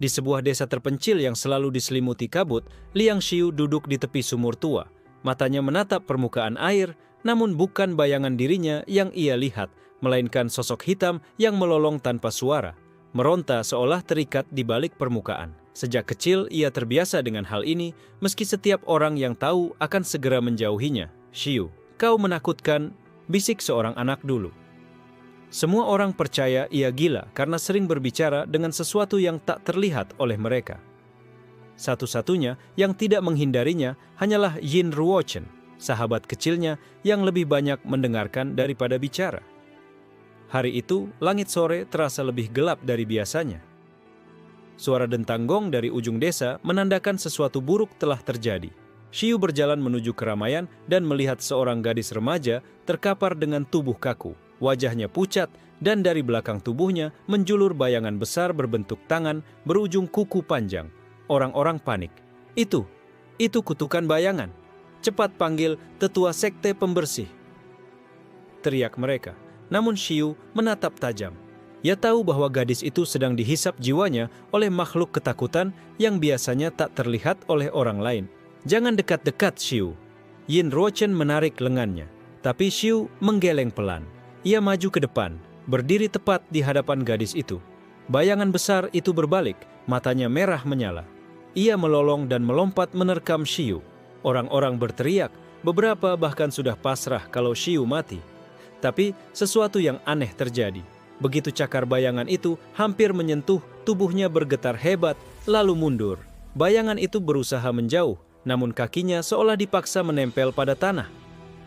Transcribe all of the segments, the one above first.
Di sebuah desa terpencil yang selalu diselimuti kabut, Liang Xiu duduk di tepi sumur tua. Matanya menatap permukaan air, namun bukan bayangan dirinya yang ia lihat, melainkan sosok hitam yang melolong tanpa suara, meronta seolah terikat di balik permukaan. Sejak kecil ia terbiasa dengan hal ini, meski setiap orang yang tahu akan segera menjauhinya. "Xiu, kau menakutkan," bisik seorang anak dulu. Semua orang percaya ia gila karena sering berbicara dengan sesuatu yang tak terlihat oleh mereka. Satu-satunya yang tidak menghindarinya hanyalah Yin Ruochen, sahabat kecilnya yang lebih banyak mendengarkan daripada bicara. Hari itu, langit sore terasa lebih gelap dari biasanya. Suara dentang gong dari ujung desa menandakan sesuatu buruk telah terjadi. Xiu berjalan menuju keramaian dan melihat seorang gadis remaja terkapar dengan tubuh kaku. Wajahnya pucat dan dari belakang tubuhnya menjulur bayangan besar berbentuk tangan berujung kuku panjang. Orang-orang panik. Itu kutukan bayangan. Cepat panggil tetua sekte pembersih, teriak mereka. Namun Xiu menatap tajam. Ia tahu bahwa gadis itu sedang dihisap jiwanya oleh makhluk ketakutan yang biasanya tak terlihat oleh orang lain. "Jangan dekat-dekat, Xiu." Yin Ruochen menarik lengannya, tapi Xiu menggeleng pelan. Ia maju ke depan, berdiri tepat di hadapan gadis itu. Bayangan besar itu berbalik, matanya merah menyala. Ia melolong dan melompat menerkam Xiu. Orang-orang berteriak, beberapa bahkan sudah pasrah kalau Xiu mati. Tapi sesuatu yang aneh terjadi. Begitu cakar bayangan itu hampir menyentuh, tubuhnya bergetar hebat, lalu mundur. Bayangan itu berusaha menjauh, namun kakinya seolah dipaksa menempel pada tanah.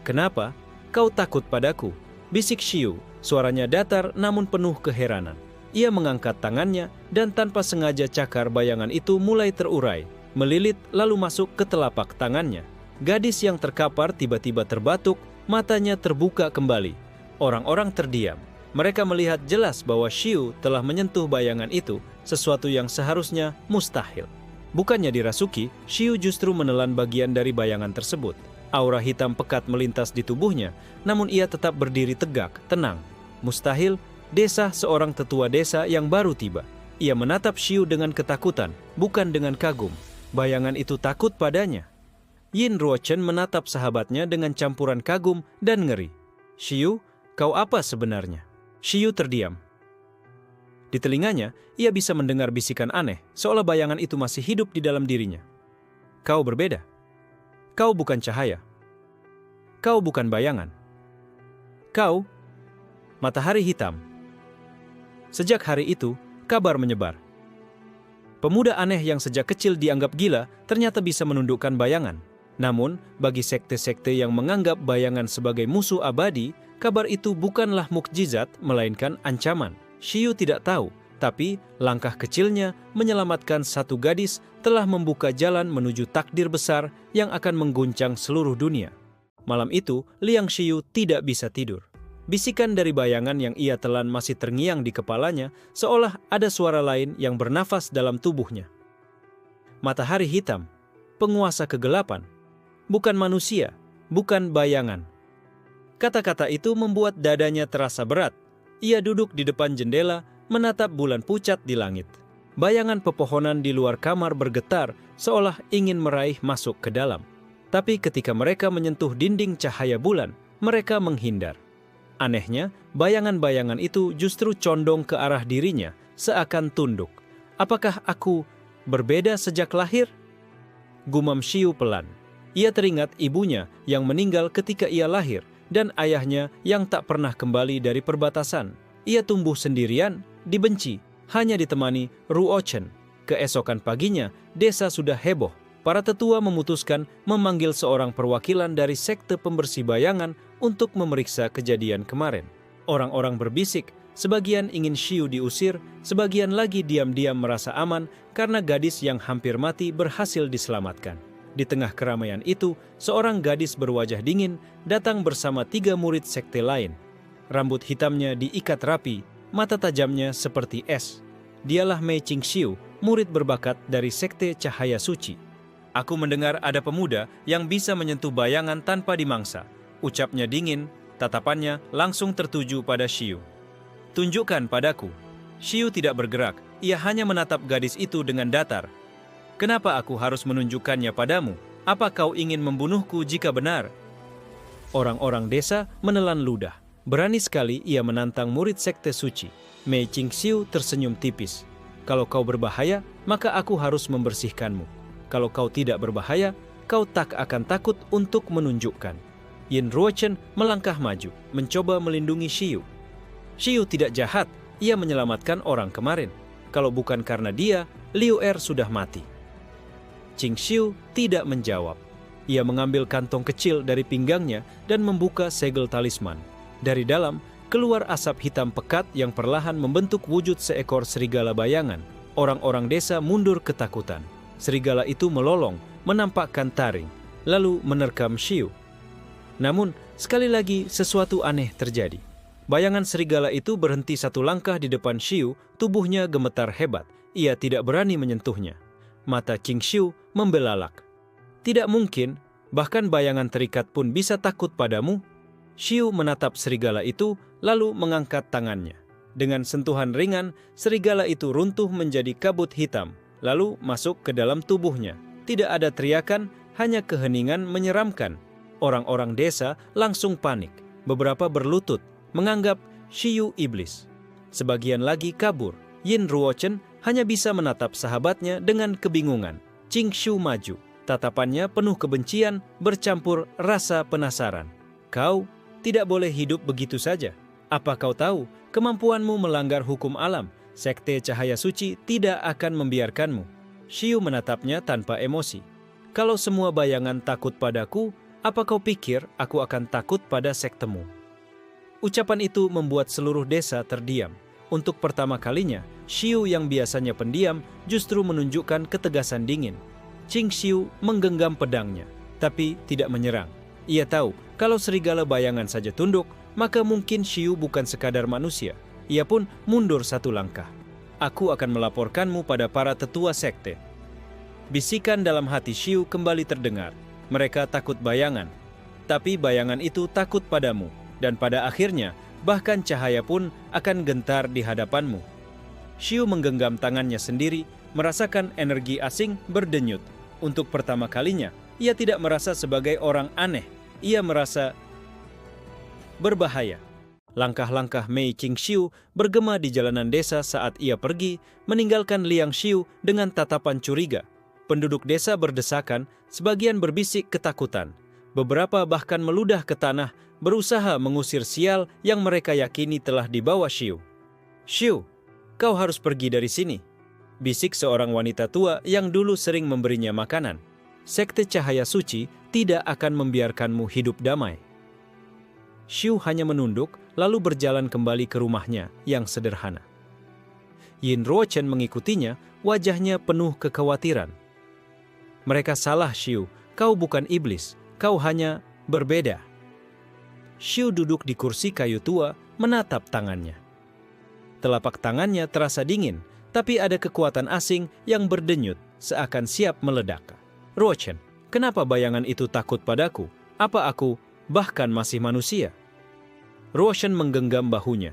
"Kenapa? Kau takut padaku?" bisik Xiu, suaranya datar namun penuh keheranan. Ia mengangkat tangannya dan tanpa sengaja cakar bayangan itu mulai terurai, melilit lalu masuk ke telapak tangannya. Gadis yang terkapar tiba-tiba terbatuk, matanya terbuka kembali. Orang-orang terdiam. Mereka melihat jelas bahwa Xiu telah menyentuh bayangan itu, sesuatu yang seharusnya mustahil. Bukannya dirasuki, Xiu justru menelan bagian dari bayangan tersebut. Aura hitam pekat melintas di tubuhnya, namun ia tetap berdiri tegak, tenang. Mustahil, desa seorang tetua desa yang baru tiba. Ia menatap Xiu dengan ketakutan, bukan dengan kagum. Bayangan itu takut padanya. Yin Ruochen menatap sahabatnya dengan campuran kagum dan ngeri. "Xiu, kau apa sebenarnya?" Xiu terdiam. Di telinganya, ia bisa mendengar bisikan aneh, seolah bayangan itu masih hidup di dalam dirinya. "Kau berbeda. Kau bukan cahaya. Kau bukan bayangan. Kau matahari hitam." Sejak hari itu, kabar menyebar. Pemuda aneh yang sejak kecil dianggap gila ternyata bisa menundukkan bayangan. Namun, bagi sekte-sekte yang menganggap bayangan sebagai musuh abadi, kabar itu bukanlah mukjizat, melainkan ancaman. Xiu tidak tahu, tapi langkah kecilnya menyelamatkan satu gadis telah membuka jalan menuju takdir besar yang akan mengguncang seluruh dunia. Malam itu, Liang Xiu tidak bisa tidur. Bisikan dari bayangan yang ia telan masih terngiang di kepalanya, seolah ada suara lain yang bernafas dalam tubuhnya. Matahari hitam, penguasa kegelapan, bukan manusia, bukan bayangan. Kata-kata itu membuat dadanya terasa berat. Ia duduk di depan jendela, menatap bulan pucat di langit. Bayangan pepohonan di luar kamar bergetar, seolah ingin meraih masuk ke dalam. Tapi ketika mereka menyentuh dinding cahaya bulan, mereka menghindar. Anehnya, bayangan-bayangan itu justru condong ke arah dirinya, seakan tunduk. "Apakah aku berbeda sejak lahir?" gumam Xiu pelan. Ia teringat ibunya yang meninggal ketika ia lahir, dan ayahnya yang tak pernah kembali dari perbatasan. Ia tumbuh sendirian, dibenci, hanya ditemani Ruochen. Keesokan paginya, desa sudah heboh. Para tetua memutuskan memanggil seorang perwakilan dari sekte pembersih bayangan untuk memeriksa kejadian kemarin. Orang-orang berbisik, sebagian ingin Xiu diusir, sebagian lagi diam-diam merasa aman karena gadis yang hampir mati berhasil diselamatkan. Di tengah keramaian itu, seorang gadis berwajah dingin datang bersama 3 murid sekte lain. Rambut hitamnya diikat rapi, mata tajamnya seperti es. Dialah Mei Qingxiu, murid berbakat dari sekte Cahaya Suci. "Aku mendengar ada pemuda yang bisa menyentuh bayangan tanpa dimangsa," ucapnya dingin, tatapannya langsung tertuju pada Xiu. "Tunjukkan padaku." Xiu tidak bergerak, ia hanya menatap gadis itu dengan datar. "Kenapa aku harus menunjukkannya padamu? Apa kau ingin membunuhku jika benar?" Orang-orang desa menelan ludah. Berani sekali ia menantang murid sekte suci. Mei Qingxiu tersenyum tipis. "Kalau kau berbahaya, maka aku harus membersihkanmu. Kalau kau tidak berbahaya, kau tak akan takut untuk menunjukkan." Yin Ruochen melangkah maju, mencoba melindungi Xiu. Xiu tidak jahat, ia menyelamatkan orang kemarin. Kalau bukan karena dia, Liu Er sudah mati. Qingxiu tidak menjawab. Ia mengambil kantong kecil dari pinggangnya dan membuka segel talisman. Dari dalam, keluar asap hitam pekat yang perlahan membentuk wujud seekor serigala bayangan. Orang-orang desa mundur ketakutan. Serigala itu melolong, menampakkan taring, lalu menerkam Xiu. Namun, sekali lagi sesuatu aneh terjadi. Bayangan serigala itu berhenti satu langkah di depan Xiu, tubuhnya gemetar hebat. Ia tidak berani menyentuhnya. Mata Qingxiu membelalak. "Tidak mungkin, bahkan bayangan terikat pun bisa takut padamu." Xiu menatap serigala itu, lalu mengangkat tangannya. Dengan sentuhan ringan, serigala itu runtuh menjadi kabut hitam, lalu masuk ke dalam tubuhnya. Tidak ada teriakan, hanya keheningan menyeramkan. Orang-orang desa langsung panik. Beberapa berlutut, menganggap Xiu iblis. Sebagian lagi kabur. Yin Ruochen hanya bisa menatap sahabatnya dengan kebingungan. Qingxiu maju. Tatapannya penuh kebencian bercampur rasa penasaran. "Kau tidak boleh hidup begitu saja. Apa kau tahu, kemampuanmu melanggar hukum alam. Sekte Cahaya Suci tidak akan membiarkanmu." Xiu menatapnya tanpa emosi. "Kalau semua bayangan takut padaku, apa kau pikir aku akan takut pada sektemu?" Ucapan itu membuat seluruh desa terdiam. Untuk pertama kalinya, Xiu yang biasanya pendiam justru menunjukkan ketegasan dingin. Qingxiu menggenggam pedangnya, tapi tidak menyerang. Ia tahu kalau serigala bayangan saja tunduk, maka mungkin Xiu bukan sekadar manusia. Ia pun mundur satu langkah. "Aku akan melaporkanmu pada para tetua sekte." Bisikan dalam hati Xiu kembali terdengar. "Mereka takut bayangan, tapi bayangan itu takut padamu. Dan pada akhirnya, bahkan cahaya pun akan gentar di hadapanmu." Xiu menggenggam tangannya sendiri, merasakan energi asing berdenyut. Untuk pertama kalinya, ia tidak merasa sebagai orang aneh. Ia merasa berbahaya. Langkah-langkah Mei Qingxiu bergema di jalanan desa saat ia pergi, meninggalkan Liang Xiu dengan tatapan curiga. Penduduk desa berdesakan, sebagian berbisik ketakutan. Beberapa bahkan meludah ke tanah, berusaha mengusir sial yang mereka yakini telah dibawa Xiu. "Xiu, kau harus pergi dari sini," bisik seorang wanita tua yang dulu sering memberinya makanan. "Sekte Cahaya Suci tidak akan membiarkanmu hidup damai." Xiu hanya menunduk, lalu berjalan kembali ke rumahnya yang sederhana. Yin Ruochen mengikutinya, wajahnya penuh kekhawatiran. "Mereka salah, Xiu. Kau bukan iblis. Kau hanya berbeda." Xiu duduk di kursi kayu tua, menatap tangannya. Telapak tangannya terasa dingin, tapi ada kekuatan asing yang berdenyut, seakan siap meledak. "Ruochen, kenapa bayangan itu takut padaku? Apa aku bahkan masih manusia?" Ruochen menggenggam bahunya.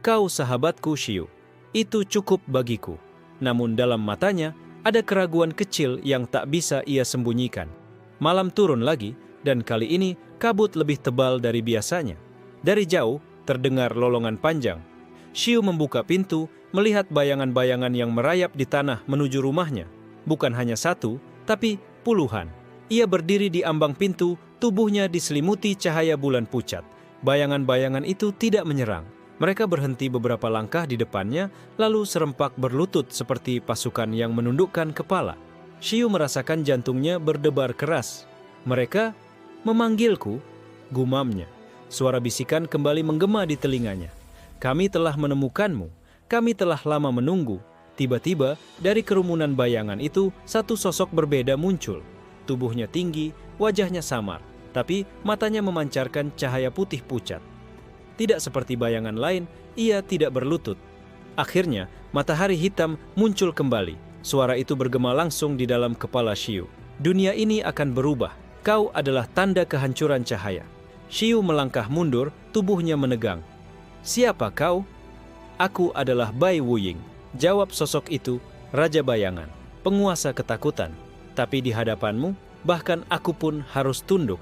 "Kau sahabatku, Xiu. Itu cukup bagiku." Namun dalam matanya ada keraguan kecil yang tak bisa ia sembunyikan. Malam turun lagi, dan kali ini kabut lebih tebal dari biasanya. Dari jauh terdengar lolongan panjang. Xiu membuka pintu, melihat bayangan-bayangan yang merayap di tanah menuju rumahnya. Bukan hanya satu, tapi puluhan. Ia berdiri di ambang pintu, tubuhnya diselimuti cahaya bulan pucat. Bayangan-bayangan itu tidak menyerang. Mereka berhenti beberapa langkah di depannya, lalu serempak berlutut seperti pasukan yang menundukkan kepala. Xiu merasakan jantungnya berdebar keras. "Mereka memanggilku," gumamnya. Suara bisikan kembali menggema di telinganya. "Kami telah menemukanmu. Kami telah lama menunggu." Tiba-tiba, dari kerumunan bayangan itu, satu sosok berbeda muncul. Tubuhnya tinggi, wajahnya samar, tapi matanya memancarkan cahaya putih pucat. Tidak seperti bayangan lain, ia tidak berlutut. Akhirnya, matahari hitam muncul kembali. Suara itu bergema langsung di dalam kepala Xiu. "Dunia ini akan berubah. Kau adalah tanda kehancuran cahaya." Xiu melangkah mundur, tubuhnya menegang. "Siapa kau?" "Aku adalah Bai Wuying." Jawab sosok itu, Raja Bayangan, penguasa ketakutan. Tapi di hadapanmu, bahkan aku pun harus tunduk.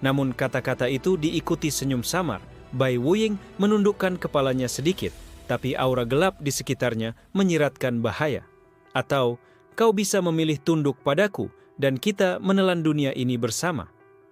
Namun kata-kata itu diikuti senyum samar. Bai Wuying menundukkan kepalanya sedikit, tapi aura gelap di sekitarnya menyiratkan bahaya. Atau, kau bisa memilih tunduk padaku, dan kita menelan dunia ini bersama.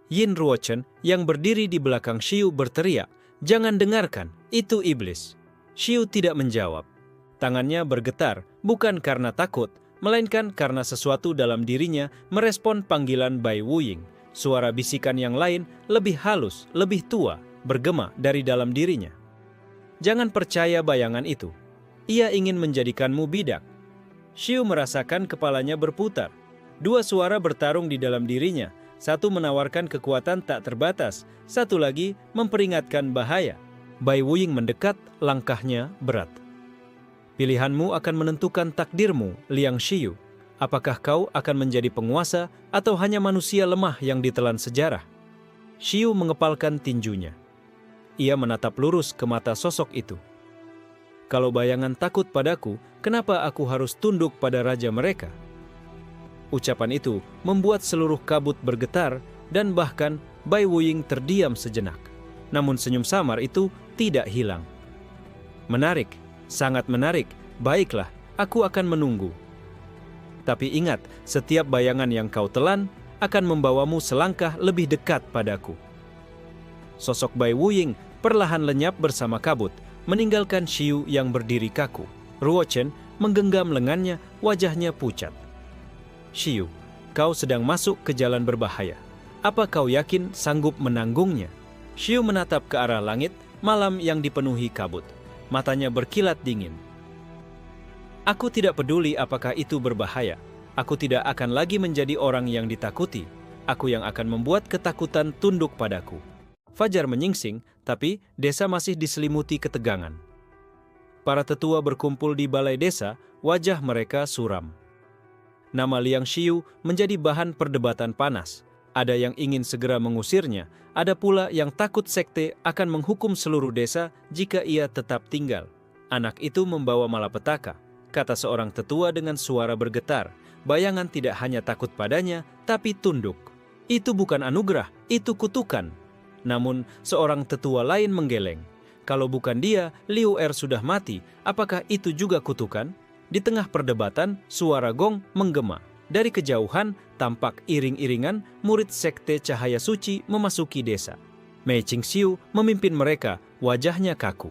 Yin Ruochen yang berdiri di belakang Xiu berteriak, "Jangan dengarkan, itu iblis." Xiu tidak menjawab. Tangannya bergetar, bukan karena takut, melainkan karena sesuatu dalam dirinya merespon panggilan Bai Wuying. Suara bisikan yang lain, lebih halus, lebih tua, bergema dari dalam dirinya. Jangan percaya bayangan itu. Ia ingin menjadikanmu bidak. Xiu merasakan kepalanya berputar. Dua suara bertarung di dalam dirinya. Satu menawarkan kekuatan tak terbatas, satu lagi memperingatkan bahaya. Bai Wuying mendekat, langkahnya berat. Pilihanmu akan menentukan takdirmu, Liang Xiu. Apakah kau akan menjadi penguasa atau hanya manusia lemah yang ditelan sejarah? Xiu mengepalkan tinjunya. Ia menatap lurus ke mata sosok itu. Kalau bayangan takut padaku, kenapa aku harus tunduk pada raja mereka? Ucapan itu membuat seluruh kabut bergetar dan bahkan Bai Wuying terdiam sejenak. Namun senyum samar itu tidak hilang. Menarik, sangat menarik. Baiklah, aku akan menunggu. Tapi ingat, setiap bayangan yang kau telan akan membawamu selangkah lebih dekat padaku. Sosok Bai Wuying perlahan lenyap bersama kabut, meninggalkan Xiu yang berdiri kaku. Ruochen menggenggam lengannya, wajahnya pucat. Xiu, kau sedang masuk ke jalan berbahaya. Apa kau yakin sanggup menanggungnya? Xiu menatap ke arah langit, malam yang dipenuhi kabut. Matanya berkilat dingin. Aku tidak peduli apakah itu berbahaya. Aku tidak akan lagi menjadi orang yang ditakuti. Aku yang akan membuat ketakutan tunduk padaku. Fajar menyingsing, tapi desa masih diselimuti ketegangan. Para tetua berkumpul di balai desa, wajah mereka suram. Nama Liang Xiu menjadi bahan perdebatan panas. Ada yang ingin segera mengusirnya, ada pula yang takut sekte akan menghukum seluruh desa jika ia tetap tinggal. Anak itu membawa malapetaka, kata seorang tetua dengan suara bergetar. Bayangan tidak hanya takut padanya, tapi tunduk. Itu bukan anugerah, itu kutukan. Namun, seorang tetua lain menggeleng. Kalau bukan dia, Liu Er sudah mati. Apakah itu juga kutukan? Di tengah perdebatan, suara gong menggema. Dari kejauhan, tampak iring-iringan murid sekte cahaya suci memasuki desa. Mei Qingxiu memimpin mereka, wajahnya kaku.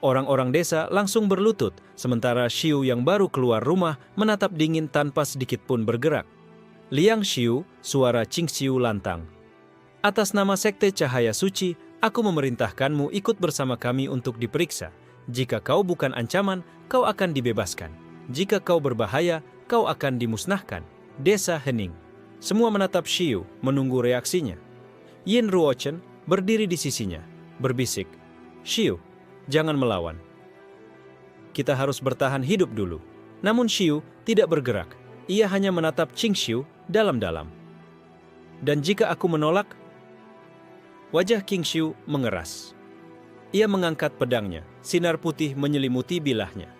Orang-orang desa langsung berlutut, sementara Xiu yang baru keluar rumah menatap dingin tanpa sedikit pun bergerak. Liang Xiu, suara Qingxiu lantang. Atas nama sekte cahaya suci, aku memerintahkanmu ikut bersama kami untuk diperiksa. Jika kau bukan ancaman, kau akan dibebaskan. Jika kau berbahaya, kau akan dimusnahkan. Desa hening. Semua menatap Xiu, menunggu reaksinya. Yin Ruochen berdiri di sisinya, berbisik, "Xiu, jangan melawan. Kita harus bertahan hidup dulu." Namun Xiu tidak bergerak. Ia hanya menatap Qingxiu dalam-dalam. "Dan jika aku menolak?" Wajah Qingxiu mengeras. Ia mengangkat pedangnya, sinar putih menyelimuti bilahnya.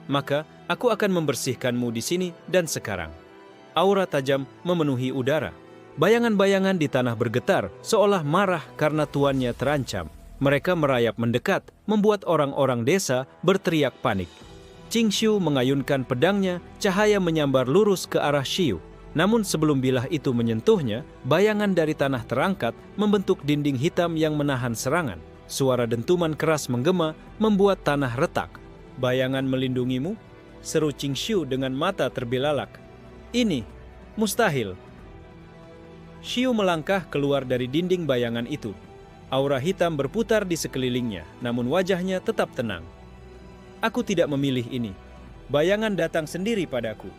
"Maka aku akan membersihkanmu di sini dan sekarang." Aura tajam memenuhi udara. Bayangan-bayangan di tanah bergetar, seolah marah karena tuannya terancam. Mereka merayap mendekat, membuat orang-orang desa berteriak panik. Qingxiu mengayunkan pedangnya, cahaya menyambar lurus ke arah Xiu. Namun sebelum bilah itu menyentuhnya, bayangan dari tanah terangkat membentuk dinding hitam yang menahan serangan. Suara dentuman keras menggema, membuat tanah retak. "Bayangan melindungimu?" seru Qingxiu dengan mata terbelalak. "Ini mustahil." Xiu melangkah keluar dari dinding bayangan itu. Aura hitam berputar di sekelilingnya, namun wajahnya tetap tenang. "Aku tidak memilih ini. Bayangan datang sendiri padaku.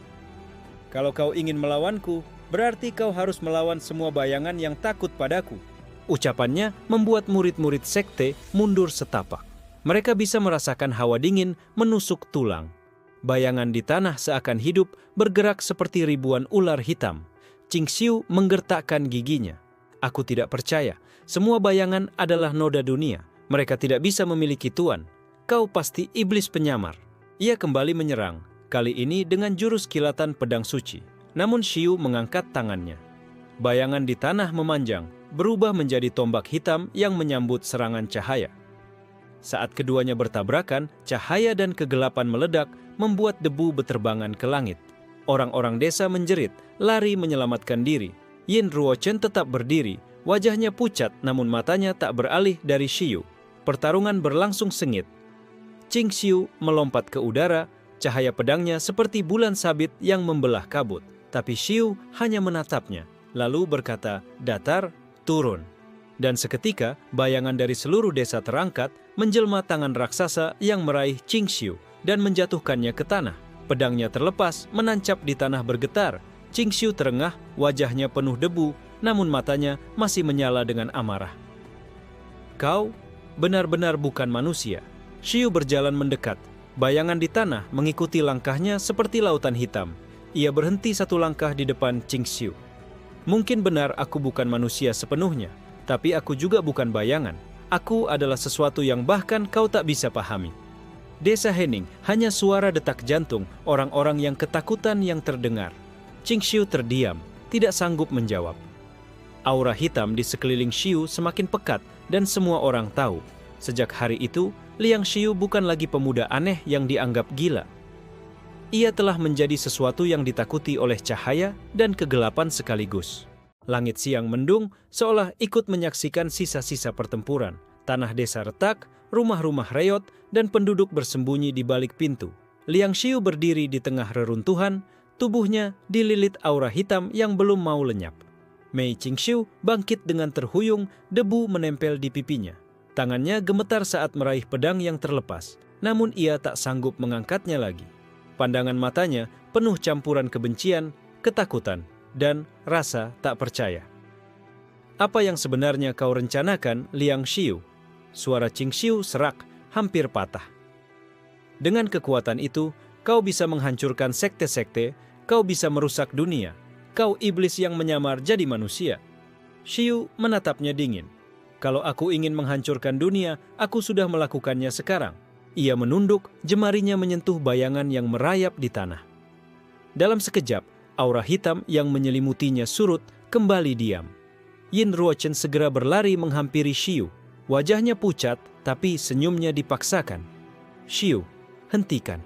Kalau kau ingin melawanku, berarti kau harus melawan semua bayangan yang takut padaku." Ucapannya membuat murid-murid sekte mundur setapak. Mereka bisa merasakan hawa dingin menusuk tulang. Bayangan di tanah seakan hidup, bergerak seperti ribuan ular hitam. Qingxiu menggertakkan giginya. "Aku tidak percaya. Semua bayangan adalah noda dunia. Mereka tidak bisa memiliki tuan. Kau pasti iblis penyamar." Ia kembali menyerang, kali ini dengan jurus kilatan pedang suci. Namun Xiu mengangkat tangannya. Bayangan di tanah memanjang, berubah menjadi tombak hitam yang menyambut serangan cahaya. Saat keduanya bertabrakan, cahaya dan kegelapan meledak, membuat debu beterbangan ke langit. Orang-orang desa menjerit, lari menyelamatkan diri. Yin Ruochen tetap berdiri, wajahnya pucat namun matanya tak beralih dari Xiu. Pertarungan berlangsung sengit. Qing Xiu melompat ke udara, cahaya pedangnya seperti bulan sabit yang membelah kabut. Tapi Xiu hanya menatapnya, lalu berkata, "Datar, turun." Dan seketika, bayangan dari seluruh desa terangkat, menjelma tangan raksasa yang meraih Qing Xiu dan menjatuhkannya ke tanah. Pedangnya terlepas, menancap di tanah bergetar. Qing Xiu terengah, wajahnya penuh debu, namun matanya masih menyala dengan amarah. "Kau benar-benar bukan manusia." Xiu berjalan mendekat. Bayangan di tanah mengikuti langkahnya seperti lautan hitam. Ia berhenti satu langkah di depan Qing Xiu. "Mungkin benar aku bukan manusia sepenuhnya, tapi aku juga bukan bayangan. Aku adalah sesuatu yang bahkan kau tak bisa pahami." Desa Hening hanya suara detak jantung orang-orang yang ketakutan yang terdengar. Qing Xiu terdiam, tidak sanggup menjawab. Aura hitam di sekeliling Xiu semakin pekat dan semua orang tahu. Sejak hari itu, Liang Xiu bukan lagi pemuda aneh yang dianggap gila. Ia telah menjadi sesuatu yang ditakuti oleh cahaya dan kegelapan sekaligus. Langit siang mendung seolah ikut menyaksikan sisa-sisa pertempuran. Tanah desa retak, rumah-rumah reot, dan penduduk bersembunyi di balik pintu. Liang Xiu berdiri di tengah reruntuhan, tubuhnya dililit aura hitam yang belum mau lenyap. Mei Qingxiu bangkit dengan terhuyung, debu menempel di pipinya. Tangannya gemetar saat meraih pedang yang terlepas, namun ia tak sanggup mengangkatnya lagi. Pandangan matanya penuh campuran kebencian, ketakutan, dan rasa tak percaya. "Apa yang sebenarnya kau rencanakan, Liang Xiu?" Suara Qing Xiu serak, hampir patah. "Dengan kekuatan itu, kau bisa menghancurkan sekte-sekte, kau bisa merusak dunia. Kau iblis yang menyamar jadi manusia." Xiu menatapnya dingin. "Kalau aku ingin menghancurkan dunia, aku sudah melakukannya sekarang." Ia menunduk, jemarinya menyentuh bayangan yang merayap di tanah. Dalam sekejap, aura hitam yang menyelimutinya surut, kembali diam. Yin Ruochen segera berlari menghampiri Xiu. Wajahnya pucat, tapi senyumnya dipaksakan. "Xiu, hentikan.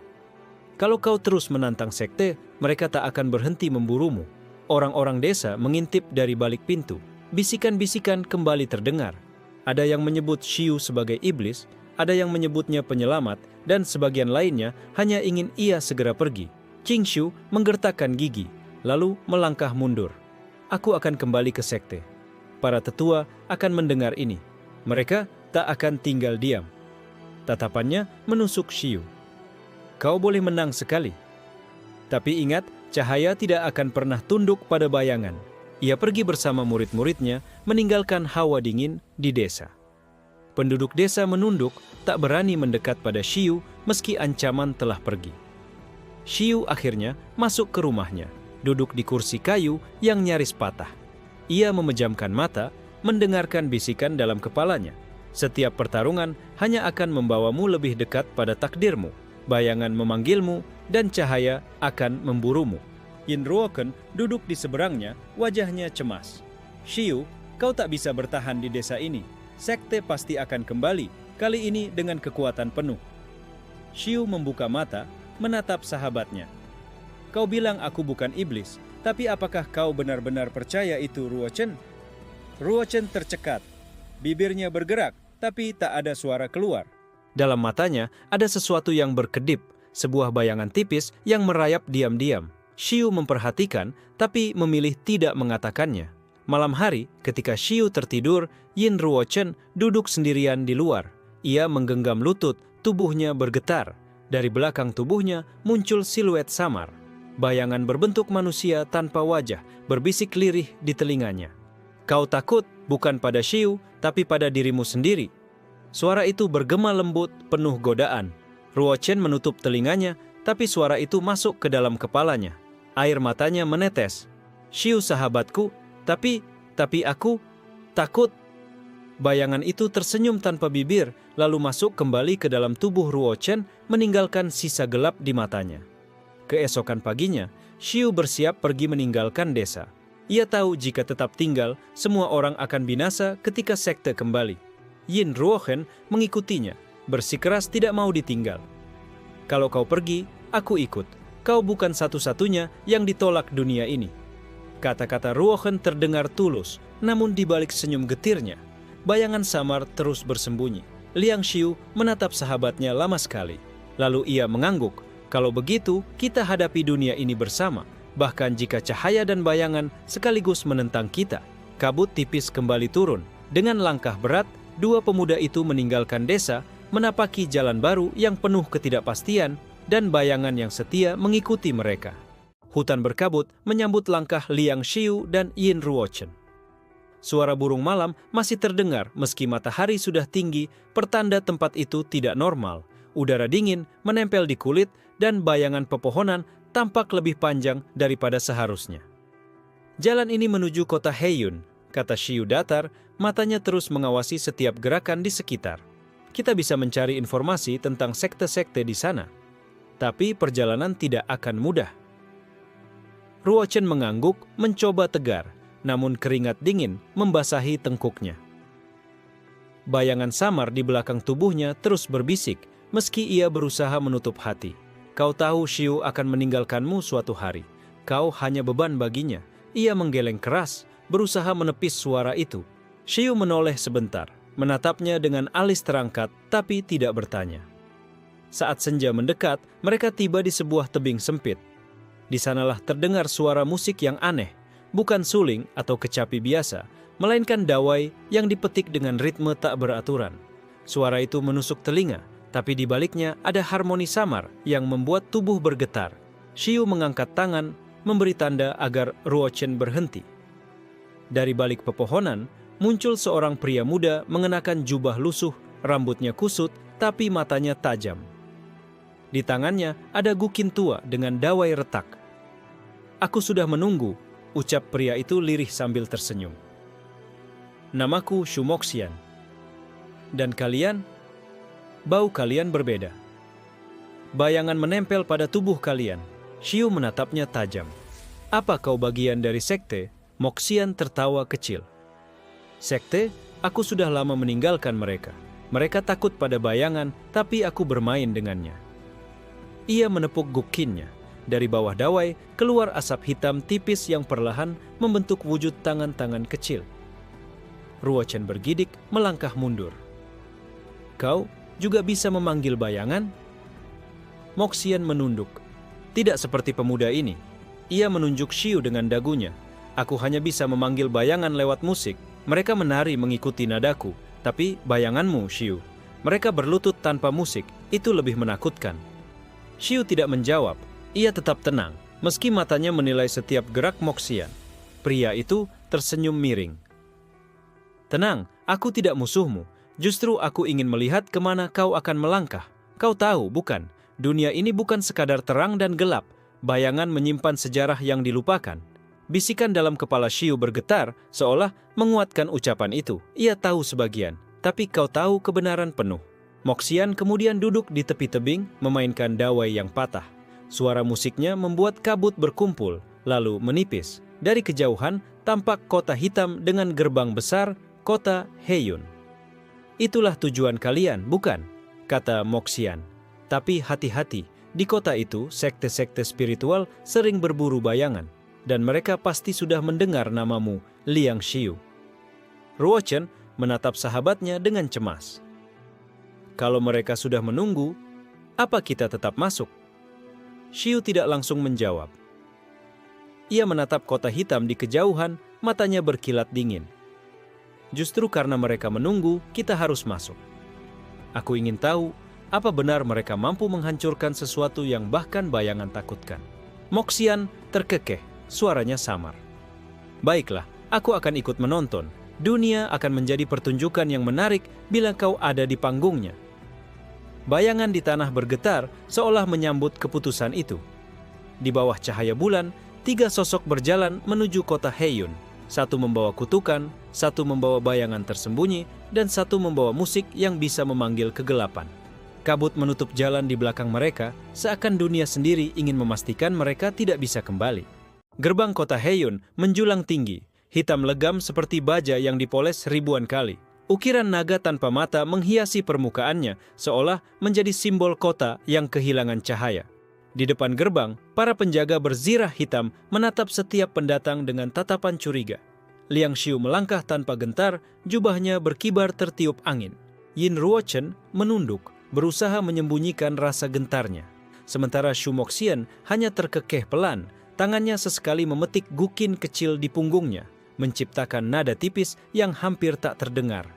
Kalau kau terus menantang sekte, mereka tak akan berhenti memburumu." Orang-orang desa mengintip dari balik pintu. Bisikan-bisikan kembali terdengar. Ada yang menyebut Xiu sebagai iblis, ada yang menyebutnya penyelamat, dan sebagian lainnya hanya ingin ia segera pergi. Qing Xiu menggertakkan gigi, lalu melangkah mundur. "Aku akan kembali ke sekte. Para tetua akan mendengar ini. Mereka tak akan tinggal diam." Tatapannya menusuk Xiu. "Kau boleh menang sekali. Tapi ingat, cahaya tidak akan pernah tunduk pada bayangan." Ia pergi bersama murid-muridnya, meninggalkan hawa dingin di desa. Penduduk desa menunduk, tak berani mendekat pada Xiu meski ancaman telah pergi. Xiu akhirnya masuk ke rumahnya, duduk di kursi kayu yang nyaris patah. Ia memejamkan mata, mendengarkan bisikan dalam kepalanya. Setiap pertarungan hanya akan membawamu lebih dekat pada takdirmu. Bayangan memanggilmu dan cahaya akan memburumu. Yin Ruochen duduk di seberangnya, wajahnya cemas. "Xiu, kau tak bisa bertahan di desa ini. Sekte pasti akan kembali, kali ini dengan kekuatan penuh." Xiu membuka mata, menatap sahabatnya. "Kau bilang aku bukan iblis, tapi apakah kau benar-benar percaya itu, Ruochen?" Ruochen tercekat. Bibirnya bergerak, tapi tak ada suara keluar. Dalam matanya ada sesuatu yang berkedip, sebuah bayangan tipis yang merayap diam-diam. Xiu memperhatikan, tapi memilih tidak mengatakannya. Malam hari, ketika Xiu tertidur, Yin Ruochen duduk sendirian di luar. Ia menggenggam lutut, tubuhnya bergetar. Dari belakang tubuhnya muncul siluet samar. Bayangan berbentuk manusia tanpa wajah, berbisik lirih di telinganya. "Kau takut bukan pada Xiu, tapi pada dirimu sendiri." Suara itu bergema lembut, penuh godaan. Ruochen menutup telinganya, tapi suara itu masuk ke dalam kepalanya. Air matanya menetes. "Xiu sahabatku, tapi aku takut." Bayangan itu tersenyum tanpa bibir, lalu masuk kembali ke dalam tubuh Ruochen, meninggalkan sisa gelap di matanya. Keesokan paginya, Xiu bersiap pergi meninggalkan desa. Ia tahu jika tetap tinggal, semua orang akan binasa ketika sekte kembali. Yin Ruochen mengikutinya, bersikeras tidak mau ditinggal. "Kalau kau pergi, aku ikut. Kau bukan satu-satunya yang ditolak dunia ini." Kata-kata Ruochen terdengar tulus, namun di balik senyum getirnya, bayangan samar terus bersembunyi. Liang Xiu menatap sahabatnya lama sekali. Lalu ia mengangguk, "Kalau begitu, kita hadapi dunia ini bersama. Bahkan jika cahaya dan bayangan sekaligus menentang kita." Kabut tipis kembali turun. Dengan langkah berat, dua pemuda itu meninggalkan desa, menapaki jalan baru yang penuh ketidakpastian, dan bayangan yang setia mengikuti mereka. Hutan berkabut menyambut langkah Liang Xiu dan Yin Ruochen. Suara burung malam masih terdengar meski matahari sudah tinggi, pertanda tempat itu tidak normal. Udara dingin menempel di kulit dan bayangan pepohonan tampak lebih panjang daripada seharusnya. "Jalan ini menuju kota Heiyun," kata Xiu datar, matanya terus mengawasi setiap gerakan di sekitar. "Kita bisa mencari informasi tentang sekte-sekte di sana. Tapi perjalanan tidak akan mudah." Ruochen mengangguk, mencoba tegar, namun keringat dingin membasahi tengkuknya. Bayangan samar di belakang tubuhnya terus berbisik, meski ia berusaha menutup hati. "Kau tahu Xiu akan meninggalkanmu suatu hari. Kau hanya beban baginya." Ia menggeleng keras, berusaha menepis suara itu. Xiu menoleh sebentar, menatapnya dengan alis terangkat, tapi tidak bertanya. Saat senja mendekat, mereka tiba di sebuah tebing sempit. Di sanalah terdengar suara musik yang aneh, bukan suling atau kecapi biasa, melainkan dawai yang dipetik dengan ritme tak beraturan. Suara itu menusuk telinga, tapi di baliknya ada harmoni samar yang membuat tubuh bergetar. Xiu mengangkat tangan, memberi tanda agar Ruochen berhenti. Dari balik pepohonan, muncul seorang pria muda mengenakan jubah lusuh, rambutnya kusut, tapi matanya tajam. Di tangannya ada gukin tua dengan dawai retak. "Aku sudah menunggu," ucap pria itu lirih sambil tersenyum. "Namaku Shu Moxian. Dan kalian? Bau kalian berbeda. Bayangan menempel pada tubuh kalian." Xiu menatapnya tajam. "Apa kau bagian dari sekte?" Moxian tertawa kecil. "Sekte? Aku sudah lama meninggalkan mereka. Mereka takut pada bayangan, tapi aku bermain dengannya." Ia menepuk gukinnya. Dari bawah dawai keluar asap hitam tipis yang perlahan membentuk wujud tangan-tangan kecil. Ruochen bergidik melangkah mundur. "Kau juga bisa memanggil bayangan?" Moxian menunduk. "Tidak seperti pemuda ini." Ia menunjuk Xiu dengan dagunya. "Aku hanya bisa memanggil bayangan lewat musik. Mereka menari mengikuti nadaku. Tapi bayanganmu, Xiu, mereka berlutut tanpa musik. Itu lebih menakutkan." Xiu tidak menjawab. Ia tetap tenang, meski matanya menilai setiap gerak Moxian. Pria itu tersenyum miring. "Tenang, aku tidak musuhmu. Justru aku ingin melihat kemana kau akan melangkah. Kau tahu, bukan? Dunia ini bukan sekadar terang dan gelap. Bayangan menyimpan sejarah yang dilupakan." Bisikan dalam kepala Xiu bergetar, seolah menguatkan ucapan itu. Ia tahu sebagian, tapi kau tahu kebenaran penuh. Moxian kemudian duduk di tepi tebing, memainkan dawai yang patah. Suara musiknya membuat kabut berkumpul, lalu menipis. Dari kejauhan, tampak kota hitam dengan gerbang besar, kota Heiyun. "Itulah tujuan kalian, bukan?" kata Moxian. "Tapi hati-hati, di kota itu sekte-sekte spiritual sering berburu bayangan, dan mereka pasti sudah mendengar namamu, Liang Xiu." Ruochen menatap sahabatnya dengan cemas. "Kalau mereka sudah menunggu, apa kita tetap masuk?" Xiu tidak langsung menjawab. Ia menatap kota hitam di kejauhan, matanya berkilat dingin. "Justru karena mereka menunggu, kita harus masuk. Aku ingin tahu, apa benar mereka mampu menghancurkan sesuatu yang bahkan bayangan takutkan?" Moxian terkekeh, suaranya samar. "Baiklah, aku akan ikut menonton. Dunia akan menjadi pertunjukan yang menarik bila kau ada di panggungnya." Bayangan di tanah bergetar seolah menyambut keputusan itu. Di bawah cahaya bulan, 3 sosok berjalan menuju kota Heiyun. Satu membawa kutukan, satu membawa bayangan tersembunyi, dan satu membawa musik yang bisa memanggil kegelapan. Kabut menutup jalan di belakang mereka, seakan dunia sendiri ingin memastikan mereka tidak bisa kembali. Gerbang kota Haeun menjulang tinggi, hitam legam seperti baja yang dipoles ribuan kali. Ukiran naga tanpa mata menghiasi permukaannya, seolah menjadi simbol kota yang kehilangan cahaya. Di depan gerbang, para penjaga berzirah hitam menatap setiap pendatang dengan tatapan curiga. Liang Xiu melangkah tanpa gentar, jubahnya berkibar tertiup angin. Yin Ruochen menunduk, berusaha menyembunyikan rasa gentarnya. Sementara Shu Moxian hanya terkekeh pelan, tangannya sesekali memetik gukin kecil di punggungnya, menciptakan nada tipis yang hampir tak terdengar.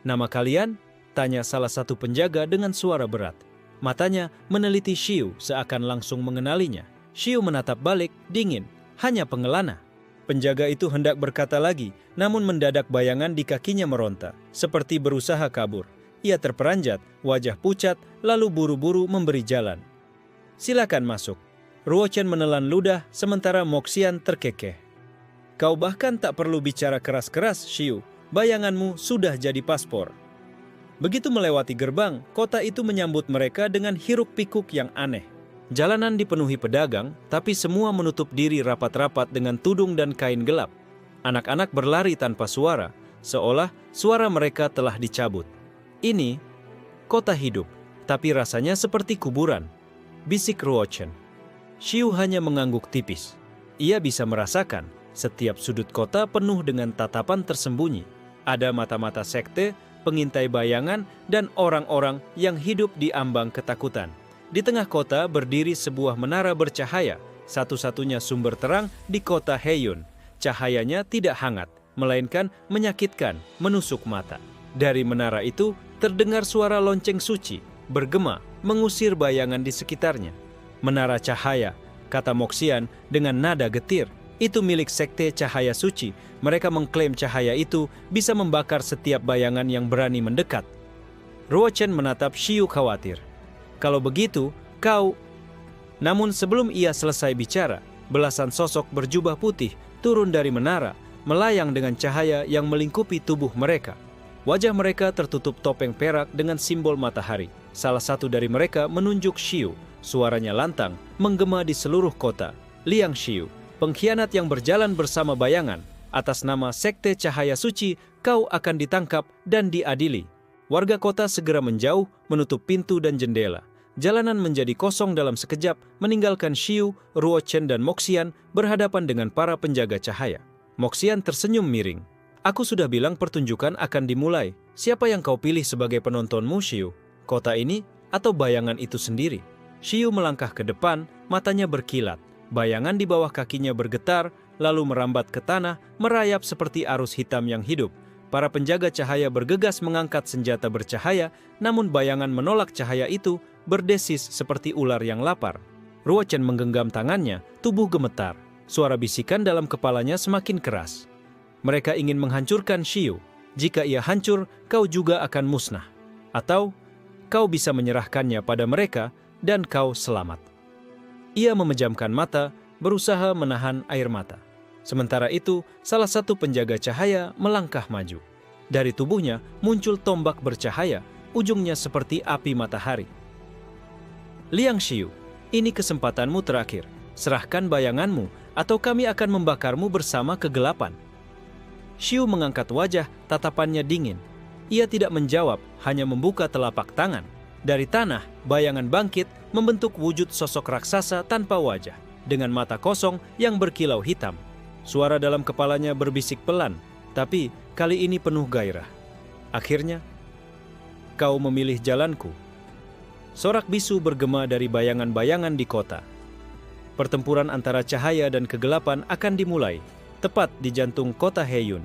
"Nama kalian?" tanya salah satu penjaga dengan suara berat. Matanya meneliti Xiu seakan langsung mengenalinya. Xiu menatap balik, dingin, "Hanya pengelana." Penjaga itu hendak berkata lagi, namun mendadak bayangan di kakinya meronta, seperti berusaha kabur. Ia terperanjat, wajah pucat, lalu buru-buru memberi jalan. "Silakan masuk." Ruochen menelan ludah, sementara Moxian terkekeh. "Kau bahkan tak perlu bicara keras-keras, Xiu. Bayanganmu sudah jadi paspor." Begitu melewati gerbang, kota itu menyambut mereka dengan hiruk-pikuk yang aneh. Jalanan dipenuhi pedagang, tapi semua menutup diri rapat-rapat dengan tudung dan kain gelap. Anak-anak berlari tanpa suara, seolah suara mereka telah dicabut. "Ini kota hidup, tapi rasanya seperti kuburan," bisik Ruochen. Xiu hanya mengangguk tipis. Ia bisa merasakan setiap sudut kota penuh dengan tatapan tersembunyi. Ada mata-mata sekte, pengintai bayangan, dan orang-orang yang hidup di ambang ketakutan. Di tengah kota berdiri sebuah menara bercahaya, satu-satunya sumber terang di kota Haeun. Cahayanya tidak hangat, melainkan menyakitkan, menusuk mata. Dari menara itu terdengar suara lonceng suci, bergema, mengusir bayangan di sekitarnya. "Menara cahaya," kata Moxian dengan nada getir. "Itu milik sekte cahaya suci. Mereka mengklaim cahaya itu bisa membakar setiap bayangan yang berani mendekat." Ruochen menatap Xiu khawatir. "Kalau begitu, kau..." Namun sebelum ia selesai bicara, belasan sosok berjubah putih turun dari menara, melayang dengan cahaya yang melingkupi tubuh mereka. Wajah mereka tertutup topeng perak dengan simbol matahari. Salah satu dari mereka menunjuk Xiu. Suaranya lantang, menggema di seluruh kota. "Liang Xiu, pengkhianat yang berjalan bersama bayangan, atas nama Sekte Cahaya Suci, kau akan ditangkap dan diadili." Warga kota segera menjauh, menutup pintu dan jendela. Jalanan menjadi kosong dalam sekejap, meninggalkan Xiu, Ruochen, dan Moxian berhadapan dengan para penjaga cahaya. Moxian tersenyum miring. "Aku sudah bilang pertunjukan akan dimulai. Siapa yang kau pilih sebagai penontonmu, Xiu? Kota ini atau bayangan itu sendiri?" Xiu melangkah ke depan, matanya berkilat. Bayangan di bawah kakinya bergetar, lalu merambat ke tanah, merayap seperti arus hitam yang hidup. Para penjaga cahaya bergegas mengangkat senjata bercahaya, namun bayangan menolak cahaya itu, berdesis seperti ular yang lapar. Ruochen menggenggam tangannya, tubuh gemetar. Suara bisikan dalam kepalanya semakin keras. "Mereka ingin menghancurkan Xiu. Jika ia hancur, kau juga akan musnah. Atau kau bisa menyerahkannya pada mereka, dan kau selamat." Ia memejamkan mata, berusaha menahan air mata. Sementara itu, salah satu penjaga cahaya melangkah maju. Dari tubuhnya muncul tombak bercahaya, ujungnya seperti api matahari. "Liang Xiu, ini kesempatanmu terakhir. Serahkan bayanganmu, atau kami akan membakarmu bersama kegelapan." Xiu mengangkat wajah, tatapannya dingin. Ia tidak menjawab, hanya membuka telapak tangan. Dari tanah, bayangan bangkit, membentuk wujud sosok raksasa tanpa wajah, dengan mata kosong yang berkilau hitam. Suara dalam kepalanya berbisik pelan, tapi kali ini penuh gairah. "Akhirnya, kau memilih jalanku." Sorak bisu bergema dari bayangan-bayangan di kota. Pertempuran antara cahaya dan kegelapan akan dimulai, tepat di jantung kota Haeun.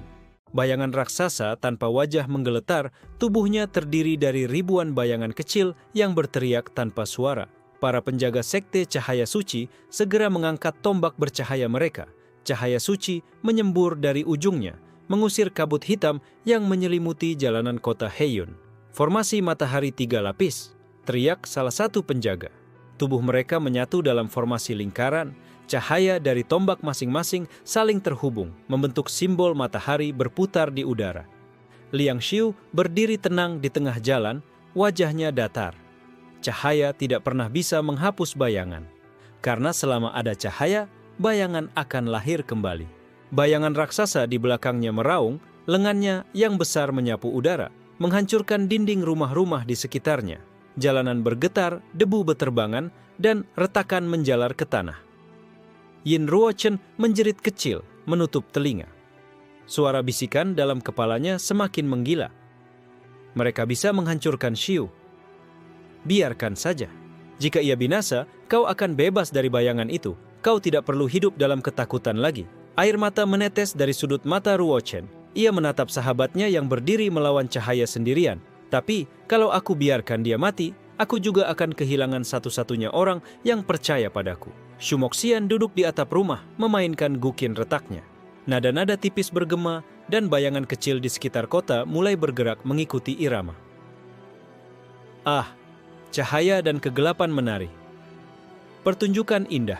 Bayangan raksasa tanpa wajah menggeletar, tubuhnya terdiri dari ribuan bayangan kecil yang berteriak tanpa suara. Para penjaga sekte cahaya suci segera mengangkat tombak bercahaya mereka. Cahaya suci menyembur dari ujungnya, mengusir kabut hitam yang menyelimuti jalanan kota Haeun. "Formasi matahari 3 lapis," teriak salah satu penjaga. Tubuh mereka menyatu dalam formasi lingkaran. Cahaya dari tombak masing-masing saling terhubung, membentuk simbol matahari berputar di udara. Liang Xiu berdiri tenang di tengah jalan, wajahnya datar. Cahaya tidak pernah bisa menghapus bayangan. Karena selama ada cahaya, bayangan akan lahir kembali. Bayangan raksasa di belakangnya meraung, lengannya yang besar menyapu udara, menghancurkan dinding rumah-rumah di sekitarnya. Jalanan bergetar, debu beterbangan, dan retakan menjalar ke tanah. Yin Ruochen menjerit kecil, menutup telinga. Suara bisikan dalam kepalanya semakin menggila. Mereka bisa menghancurkan Xiu. Biarkan saja. Jika ia binasa, kau akan bebas dari bayangan itu. Kau tidak perlu hidup dalam ketakutan lagi. Air mata menetes dari sudut mata Ruochen. Ia menatap sahabatnya yang berdiri melawan cahaya sendirian. Tapi, kalau aku biarkan dia mati, aku juga akan kehilangan satu-satunya orang yang percaya padaku. Xu Moxian duduk di atap rumah, memainkan gukin retaknya. Nada-nada tipis bergema, dan bayangan kecil di sekitar kota mulai bergerak mengikuti irama. Ah, cahaya dan kegelapan menari. Pertunjukan indah.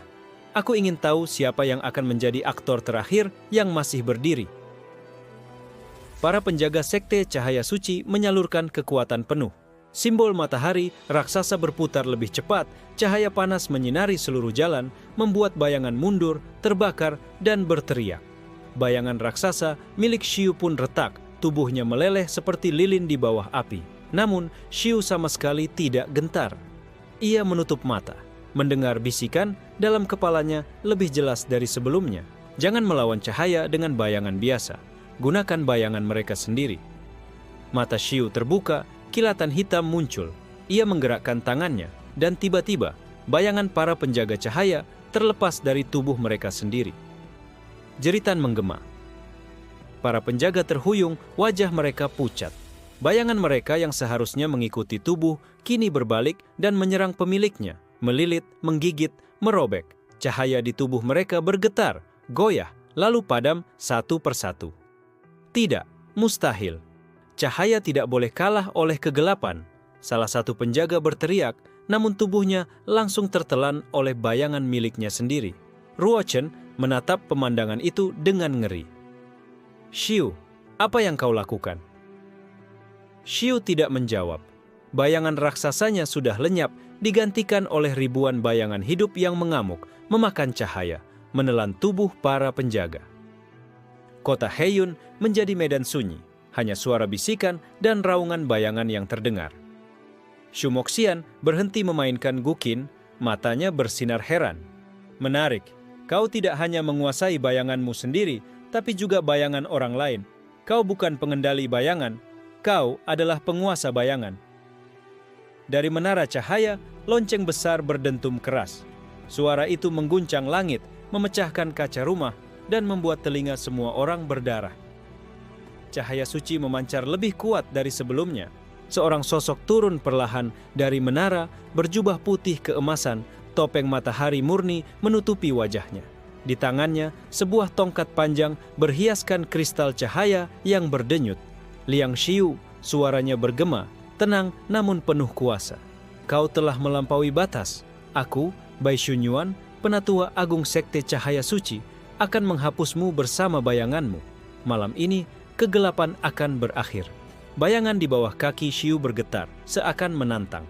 Aku ingin tahu siapa yang akan menjadi aktor terakhir yang masih berdiri. Para penjaga sekte cahaya suci menyalurkan kekuatan penuh. Simbol matahari, raksasa berputar lebih cepat, cahaya panas menyinari seluruh jalan, membuat bayangan mundur, terbakar, dan berteriak. Bayangan raksasa milik Xiu pun retak, tubuhnya meleleh seperti lilin di bawah api. Namun, Xiu sama sekali tidak gentar. Ia menutup mata, mendengar bisikan dalam kepalanya lebih jelas dari sebelumnya. Jangan melawan cahaya dengan bayangan biasa. Gunakan bayangan mereka sendiri. Mata Xiu terbuka, kilatan hitam muncul. Ia menggerakkan tangannya, dan tiba-tiba bayangan para penjaga cahaya terlepas dari tubuh mereka sendiri. Jeritan menggema. Para penjaga terhuyung, wajah mereka pucat. Bayangan mereka yang seharusnya mengikuti tubuh, kini berbalik dan menyerang pemiliknya, melilit, menggigit, merobek. Cahaya di tubuh mereka bergetar, goyah, lalu padam satu persatu. Tidak, mustahil. Cahaya tidak boleh kalah oleh kegelapan. Salah satu penjaga berteriak, namun tubuhnya langsung tertelan oleh bayangan miliknya sendiri. Ruochen menatap pemandangan itu dengan ngeri. Xiu, apa yang kau lakukan? Xiu tidak menjawab. Bayangan raksasanya sudah lenyap, digantikan oleh ribuan bayangan hidup yang mengamuk, memakan cahaya, menelan tubuh para penjaga. Kota Heiyun menjadi medan sunyi, hanya suara bisikan dan raungan bayangan yang terdengar. Xu Moxian berhenti memainkan gukin, matanya bersinar heran. Menarik, kau tidak hanya menguasai bayanganmu sendiri, tapi juga bayangan orang lain. Kau bukan pengendali bayangan, kau adalah penguasa bayangan. Dari menara cahaya, lonceng besar berdentum keras. Suara itu mengguncang langit, memecahkan kaca rumah, dan membuat telinga semua orang berdarah. Cahaya suci memancar lebih kuat dari sebelumnya. Seorang sosok turun perlahan dari menara, berjubah putih keemasan, topeng matahari murni menutupi wajahnya. Di tangannya, sebuah tongkat panjang berhiaskan kristal cahaya yang berdenyut. Liang Xiu, suaranya bergema, tenang namun penuh kuasa. Kau telah melampaui batas. Aku, Bai Xunyuan, penatua agung sekte cahaya suci, akan menghapusmu bersama bayanganmu. Malam ini, kegelapan akan berakhir. Bayangan di bawah kaki Xiu bergetar, seakan menantang.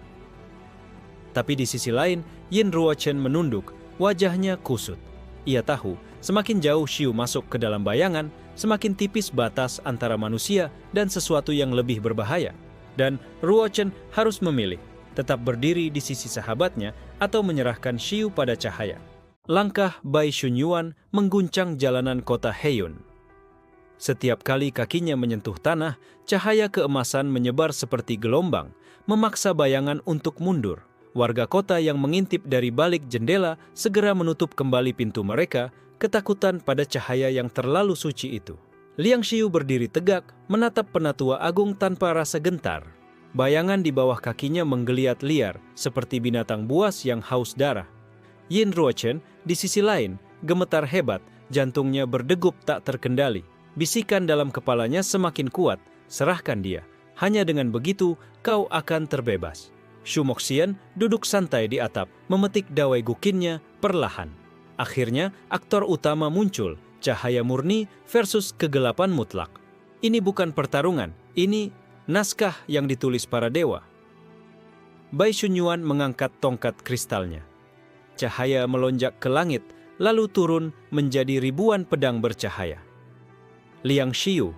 Tapi di sisi lain, Yin Ruochen menunduk, wajahnya kusut. Ia tahu, semakin jauh Xiu masuk ke dalam bayangan, semakin tipis batas antara manusia dan sesuatu yang lebih berbahaya. Dan Ruochen harus memilih, tetap berdiri di sisi sahabatnya atau menyerahkan Xiu pada cahaya. Langkah Bai Xunyuan mengguncang jalanan kota Heiyun. Setiap kali kakinya menyentuh tanah, cahaya keemasan menyebar seperti gelombang, memaksa bayangan untuk mundur. Warga kota yang mengintip dari balik jendela segera menutup kembali pintu mereka, ketakutan pada cahaya yang terlalu suci itu. Liang Xiu berdiri tegak, menatap penatua agung tanpa rasa gentar. Bayangan di bawah kakinya menggeliat liar, seperti binatang buas yang haus darah. Yin Ruochen, di sisi lain, gemetar hebat, jantungnya berdegup tak terkendali. Bisikan dalam kepalanya semakin kuat, serahkan dia. Hanya dengan begitu, kau akan terbebas. Xu Moxian duduk santai di atap, memetik dawai gukinnya perlahan. Akhirnya, aktor utama muncul, cahaya murni versus kegelapan mutlak. Ini bukan pertarungan, Ini naskah yang ditulis para dewa. Bai Shunyuan mengangkat tongkat kristalnya. Cahaya melonjak ke langit, lalu turun menjadi ribuan pedang bercahaya. Liang Xiu,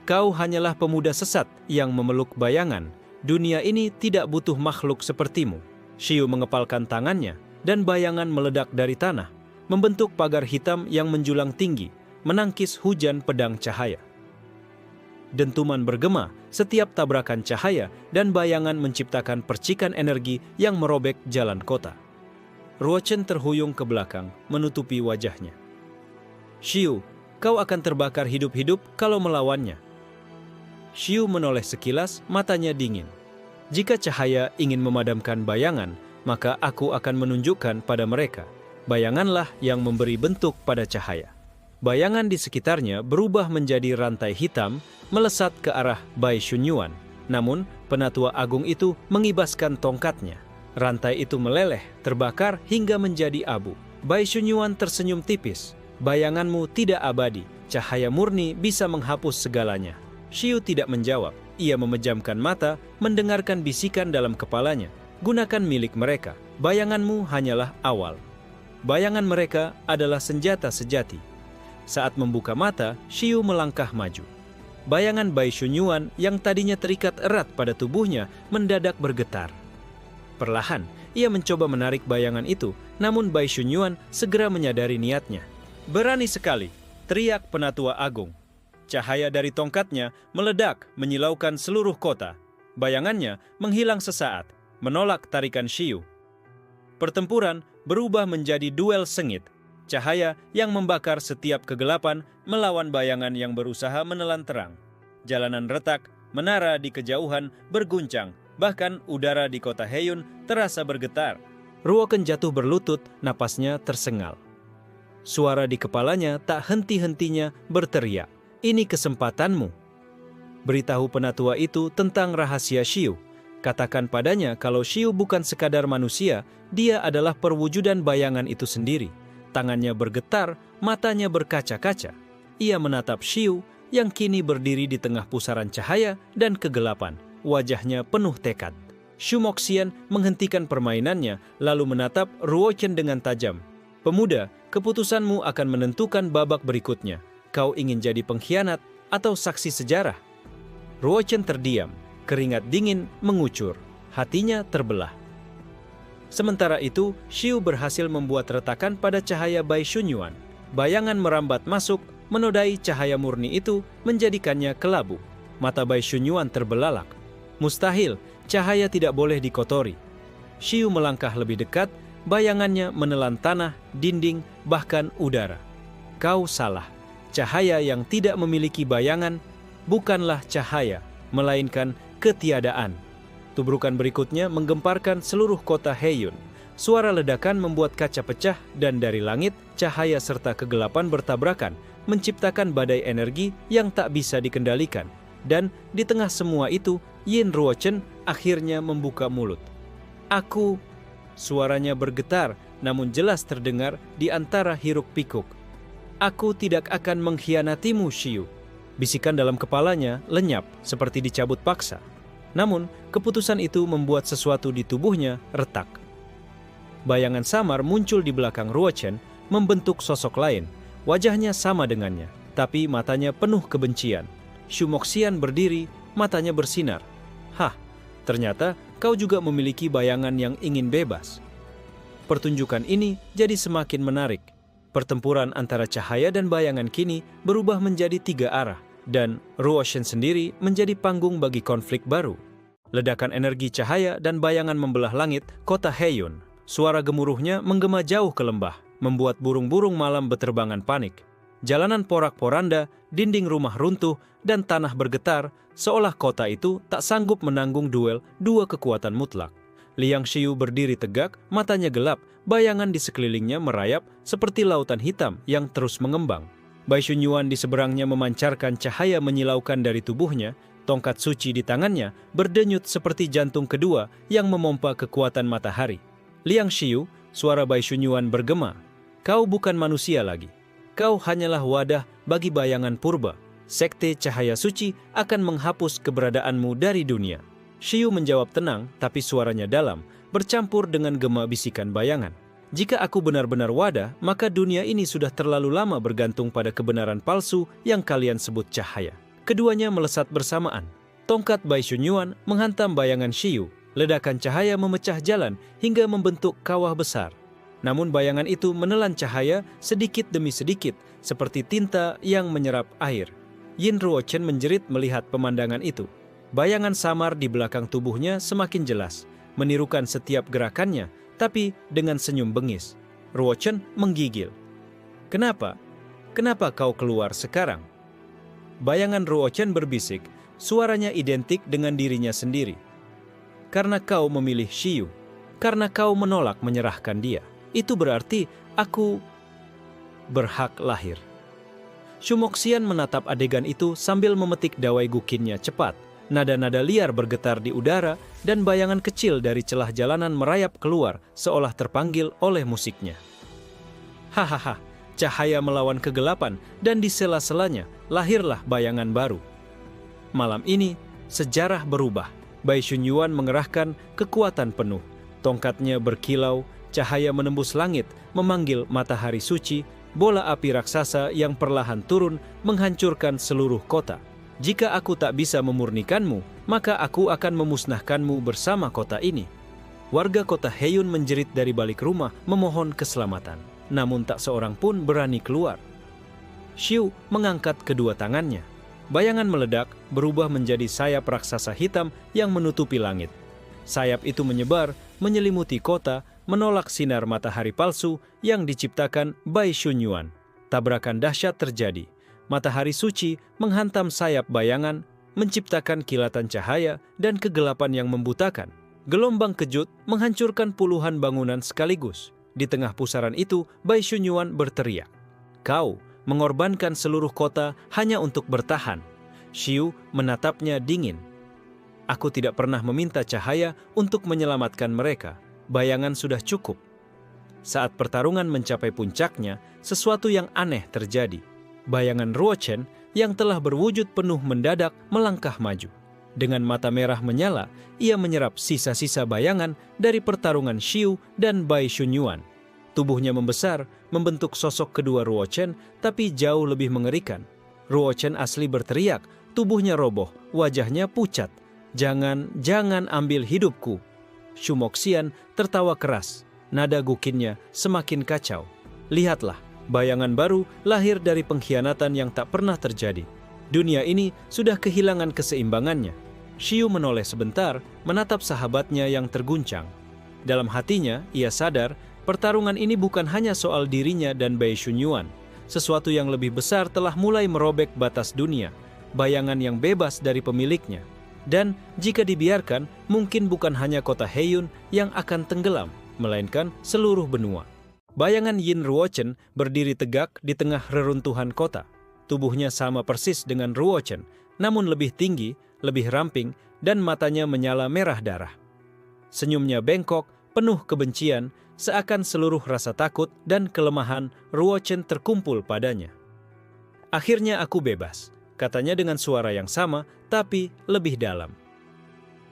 kau hanyalah pemuda sesat yang memeluk bayangan. Dunia ini tidak butuh makhluk sepertimu. Xiu mengepalkan tangannya, dan bayangan meledak dari tanah, membentuk pagar hitam yang menjulang tinggi, menangkis hujan pedang cahaya. Dentuman bergema setiap tabrakan cahaya, dan bayangan menciptakan percikan energi yang merobek jalan kota. Ruochen terhuyung ke belakang, menutupi wajahnya. Xiu, kau akan terbakar hidup-hidup kalau melawannya. Xiu menoleh sekilas, matanya dingin. Jika cahaya ingin memadamkan bayangan, maka aku akan menunjukkan pada mereka. Bayanganlah yang memberi bentuk pada cahaya. Bayangan di sekitarnya berubah menjadi rantai hitam, melesat ke arah Bai Shunyuan. Namun, Penatua Agung itu mengibaskan tongkatnya. Rantai itu meleleh, terbakar hingga menjadi abu. Bai Shunyuan tersenyum tipis. Bayanganmu tidak abadi, cahaya murni bisa menghapus segalanya. Xiu tidak menjawab. Ia memejamkan mata, mendengarkan bisikan dalam kepalanya. Gunakan milik mereka. Bayanganmu hanyalah awal. Bayangan mereka adalah senjata sejati. Saat membuka mata, Xiu melangkah maju. Bayangan Bai Shunyuan yang tadinya terikat erat pada tubuhnya mendadak bergetar. Perlahan, ia mencoba menarik bayangan itu, namun Bai Shunyuan segera menyadari niatnya. Berani sekali, teriak Penatua Agung. Cahaya dari tongkatnya meledak menyilaukan seluruh kota. Bayangannya menghilang sesaat, menolak tarikan Xiu. Pertempuran berubah menjadi duel sengit. Cahaya yang membakar setiap kegelapan melawan bayangan yang berusaha menelan terang. Jalanan retak, menara di kejauhan berguncang, bahkan udara di kota Heiyun terasa bergetar. Ruochen jatuh berlutut, napasnya tersengal. Suara di kepalanya tak henti-hentinya berteriak. Ini kesempatanmu. Beritahu penatua itu tentang rahasia Xiu. Katakan padanya kalau Xiu bukan sekadar manusia, dia adalah perwujudan bayangan itu sendiri. Tangannya bergetar, matanya berkaca-kaca. Ia menatap Xiu yang kini berdiri di tengah pusaran cahaya dan kegelapan. Wajahnya penuh tekad. Shu Moxian menghentikan permainannya, lalu menatap Ruochen dengan tajam. Pemuda, keputusanmu akan menentukan babak berikutnya. Kau ingin jadi pengkhianat atau saksi sejarah? Ruochen terdiam, keringat dingin mengucur, hatinya terbelah. Sementara itu, Xiu berhasil membuat retakan pada cahaya Bai Shunyuan. Bayangan merambat masuk, menodai cahaya murni itu, menjadikannya kelabu. Mata Bai Shunyuan terbelalak. Mustahil, cahaya tidak boleh dikotori. Xiu melangkah lebih dekat, bayangannya menelan tanah, dinding, bahkan udara. Kau salah. Cahaya yang tidak memiliki bayangan bukanlah cahaya, melainkan ketiadaan. Tubrukan berikutnya menggemparkan seluruh kota Heiyun. Suara ledakan membuat kaca pecah dan dari langit, cahaya serta kegelapan bertabrakan, menciptakan badai energi yang tak bisa dikendalikan. Dan di tengah semua itu, Yin Ruochen akhirnya membuka mulut. Aku, suaranya bergetar namun jelas terdengar di antara hiruk-pikuk. Aku tidak akan mengkhianatimu, Xiu. Bisikan dalam kepalanya lenyap seperti dicabut paksa. Namun, keputusan itu membuat sesuatu di tubuhnya retak. Bayangan samar muncul di belakang Ruochen, membentuk sosok lain. Wajahnya sama dengannya, tapi matanya penuh kebencian. Shu Moxian berdiri, matanya bersinar. Hah, ternyata kau juga memiliki bayangan yang ingin bebas. Pertunjukan ini jadi semakin menarik. Pertempuran antara cahaya dan bayangan kini berubah menjadi 3 arah, dan Ruochen sendiri menjadi panggung bagi konflik baru. Ledakan energi cahaya dan bayangan membelah langit kota Heiyun. Suara gemuruhnya menggema jauh ke lembah, membuat burung-burung malam beterbangan panik. Jalanan porak-poranda, dinding rumah runtuh, dan tanah bergetar, seolah kota itu tak sanggup menanggung duel 2 kekuatan mutlak. Liang Xiu berdiri tegak, matanya gelap, bayangan di sekelilingnya merayap seperti lautan hitam yang terus mengembang. Bai Shunyuan di seberangnya memancarkan cahaya menyilaukan dari tubuhnya, tongkat suci di tangannya berdenyut seperti jantung kedua yang memompa kekuatan matahari. Liang Xiu, suara Bai Shunyuan bergema, kau bukan manusia lagi. Kau hanyalah wadah bagi bayangan purba. Sekte cahaya suci akan menghapus keberadaanmu dari dunia. Shiyu menjawab tenang, tapi suaranya dalam, bercampur dengan gema bisikan bayangan. Jika aku benar-benar wadah, maka dunia ini sudah terlalu lama bergantung pada kebenaran palsu yang kalian sebut cahaya. Keduanya melesat bersamaan. Tongkat Bai Xunyuan menghantam bayangan Shiyu. Ledakan cahaya memecah jalan hingga membentuk kawah besar. Namun bayangan itu menelan cahaya sedikit demi sedikit, seperti tinta yang menyerap air. Yin Ruochen menjerit melihat pemandangan itu. Bayangan samar di belakang tubuhnya semakin jelas, menirukan setiap gerakannya, tapi dengan senyum bengis. Ruochen menggigil. Kenapa? Kenapa kau keluar sekarang? Bayangan Ruochen berbisik, suaranya identik dengan dirinya sendiri. Karena kau memilih Shiyu, karena kau menolak menyerahkan dia. Itu berarti aku berhak lahir. Shumoxian menatap adegan itu sambil memetik dawai gukinnya cepat. Nada-nada liar bergetar di udara dan bayangan kecil dari celah jalanan merayap keluar seolah terpanggil oleh musiknya. Hahaha, cahaya melawan kegelapan dan di sela-selanya lahirlah bayangan baru. Malam ini, sejarah berubah. Bai Xunyuan mengerahkan kekuatan penuh. Tongkatnya berkilau, cahaya menembus langit, memanggil matahari suci, bola api raksasa yang perlahan turun menghancurkan seluruh kota. Jika aku tak bisa memurnikanmu, maka aku akan memusnahkanmu bersama kota ini. Warga kota Heiyun menjerit dari balik rumah memohon keselamatan. Namun tak seorang pun berani keluar. Shiyu mengangkat kedua tangannya. Bayangan meledak, berubah menjadi sayap raksasa hitam yang menutupi langit. Sayap itu menyebar, menyelimuti kota, menolak sinar matahari palsu yang diciptakan Bai Xunyuan. Tabrakan dahsyat terjadi. Matahari suci menghantam sayap bayangan, menciptakan kilatan cahaya dan kegelapan yang membutakan. Gelombang kejut menghancurkan puluhan bangunan sekaligus. Di tengah pusaran itu, Bai Xunyuan berteriak, "Kau mengorbankan seluruh kota hanya untuk bertahan." Shiyu menatapnya dingin. Aku tidak pernah meminta cahaya untuk menyelamatkan mereka. Bayangan sudah cukup. Saat pertarungan mencapai puncaknya, sesuatu yang aneh terjadi. Bayangan Ruochen yang telah berwujud penuh mendadak melangkah maju. Dengan mata merah menyala, ia menyerap sisa-sisa bayangan dari pertarungan Shiyu dan Bai Xunyuan. Tubuhnya membesar, membentuk sosok kedua Ruochen, tapi jauh lebih mengerikan. Ruochen asli berteriak, tubuhnya roboh, wajahnya pucat. Jangan ambil hidupku." Shumoxian tertawa keras, nada gukinnya semakin kacau. Lihatlah, bayangan baru lahir dari pengkhianatan yang tak pernah terjadi. Dunia ini sudah kehilangan keseimbangannya. Shiyu menoleh sebentar, menatap sahabatnya yang terguncang. Dalam hatinya, ia sadar pertarungan ini bukan hanya soal dirinya dan Bai Xunyuan. Sesuatu yang lebih besar telah mulai merobek batas dunia, bayangan yang bebas dari pemiliknya. Dan jika dibiarkan, mungkin bukan hanya kota Heiyun yang akan tenggelam, melainkan seluruh benua. Bayangan Yin Ruochen berdiri tegak di tengah reruntuhan kota. Tubuhnya sama persis dengan Ruochen, namun lebih tinggi, lebih ramping, dan matanya menyala merah darah. Senyumnya bengkok, penuh kebencian, seakan seluruh rasa takut dan kelemahan Ruochen terkumpul padanya. "Akhirnya aku bebas," katanya dengan suara yang sama, tapi lebih dalam.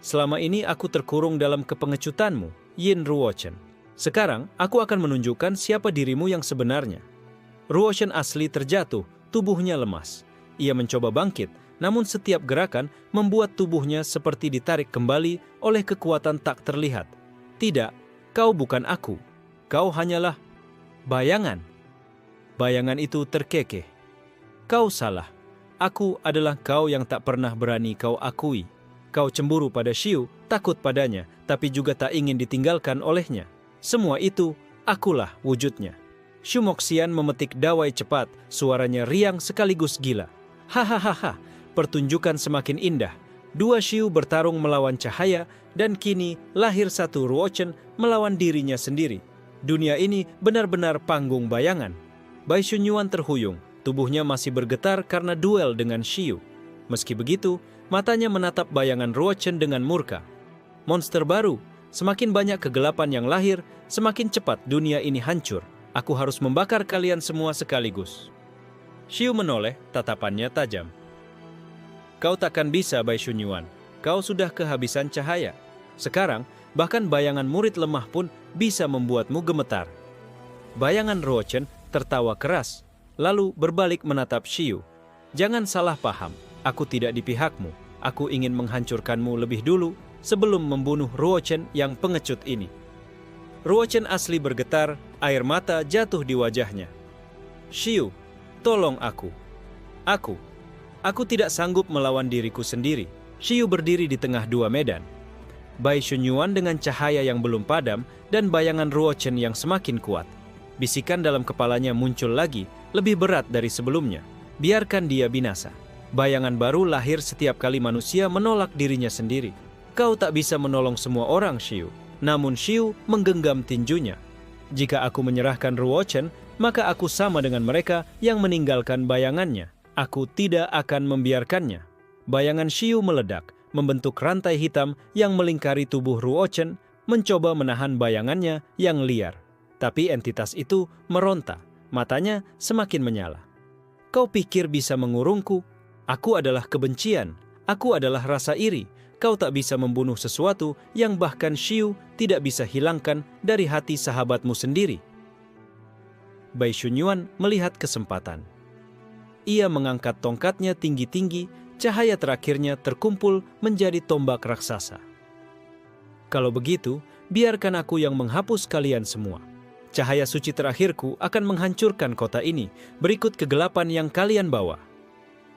"Selama ini aku terkurung dalam kepengecutanmu, Yin Ruochen. Sekarang aku akan menunjukkan siapa dirimu yang sebenarnya." Ruochen asli terjatuh, tubuhnya lemas. Ia mencoba bangkit, namun setiap gerakan membuat tubuhnya seperti ditarik kembali oleh kekuatan tak terlihat. "Tidak, kau bukan aku. Kau hanyalah bayangan." Bayangan itu terkekeh. "Kau salah. Aku adalah kau yang tak pernah berani kau akui. Kau cemburu pada Shiyu, takut padanya, tapi juga tak ingin ditinggalkan olehnya. Semua itu, akulah wujudnya." Shumoxian memetik dawai cepat, suaranya riang sekaligus gila. "Hahaha, pertunjukan semakin indah. Dua Shiyu bertarung melawan cahaya, dan kini lahir satu Ruochen melawan dirinya sendiri. Dunia ini benar-benar panggung bayangan." Bai Xunyuan terhuyung. Tubuhnya masih bergetar karena duel dengan Shiyu. Meski begitu, matanya menatap bayangan Ruochen dengan murka. "Monster baru, semakin banyak kegelapan yang lahir, semakin cepat dunia ini hancur. Aku harus membakar kalian semua sekaligus." Shiyu menoleh, tatapannya tajam. Kau takkan bisa, Bai Shunyuan. Kau sudah kehabisan cahaya. Sekarang, bahkan bayangan murid lemah pun bisa membuatmu gemetar. Bayangan Ruochen tertawa keras, lalu berbalik menatap Xiu. Jangan salah paham, aku tidak di pihakmu. Aku ingin menghancurkanmu lebih dulu sebelum membunuh Ruochen yang pengecut ini. Ruochen asli bergetar, air mata jatuh di wajahnya. Xiu, tolong aku. Aku tidak sanggup melawan diriku sendiri. Xiu berdiri di tengah dua medan. Bai Shunyuan dengan cahaya yang belum padam dan bayangan Ruochen yang semakin kuat. Bisikan dalam kepalanya muncul lagi, lebih berat dari sebelumnya. Biarkan dia binasa. Bayangan baru lahir setiap kali manusia menolak dirinya sendiri. Kau tak bisa menolong semua orang, Xiu. Namun Xiu menggenggam tinjunya. Jika aku menyerahkan Ruochen, maka aku sama dengan mereka yang meninggalkan bayangannya. Aku tidak akan membiarkannya. Bayangan Xiu meledak, membentuk rantai hitam yang melingkari tubuh Ruochen, mencoba menahan bayangannya yang liar. Tapi entitas itu meronta, matanya semakin menyala. Kau pikir bisa mengurungku? Aku adalah kebencian, aku adalah rasa iri. Kau tak bisa membunuh sesuatu yang bahkan Xiu tidak bisa hilangkan dari hati sahabatmu sendiri. Bai Shunyuan melihat kesempatan. Ia mengangkat tongkatnya tinggi-tinggi, cahaya terakhirnya terkumpul menjadi tombak raksasa. Kalau begitu, biarkan aku yang menghapus kalian semua. Cahaya suci terakhirku akan menghancurkan kota ini, berikut kegelapan yang kalian bawa.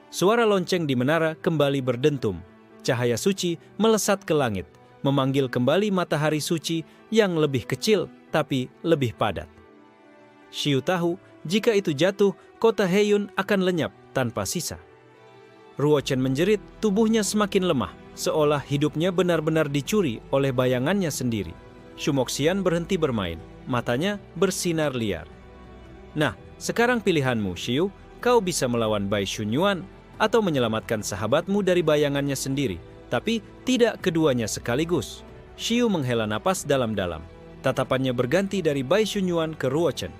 Suara lonceng di menara kembali berdentum. Cahaya suci melesat ke langit, memanggil kembali matahari suci yang lebih kecil tapi lebih padat. Xiu tahu, jika itu jatuh, kota Heiyun akan lenyap tanpa sisa. Ruochen menjerit, tubuhnya semakin lemah, seolah hidupnya benar-benar dicuri oleh bayangannya sendiri. Shumoxian berhenti bermain, matanya bersinar liar. Nah, sekarang pilihanmu, Xiu. Kau bisa melawan Bai Shunyuan atau menyelamatkan sahabatmu dari bayangannya sendiri, tapi tidak keduanya sekaligus. Xiu menghela napas dalam-dalam. Tatapannya berganti dari Bai Shunyuan ke Ruochen.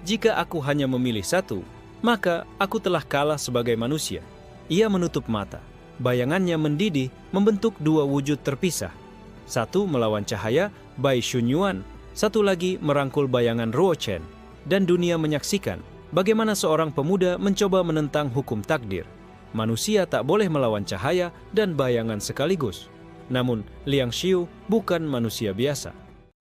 Jika aku hanya memilih satu, maka aku telah kalah sebagai manusia. Ia menutup mata. Bayangannya mendidih membentuk dua wujud terpisah. Satu melawan cahaya, Bai Shunyuan. Satu lagi merangkul bayangan Ruochen. Dan dunia menyaksikan bagaimana seorang pemuda mencoba menentang hukum takdir. Manusia tak boleh melawan cahaya dan bayangan sekaligus. Namun, Liang Xiu bukan manusia biasa.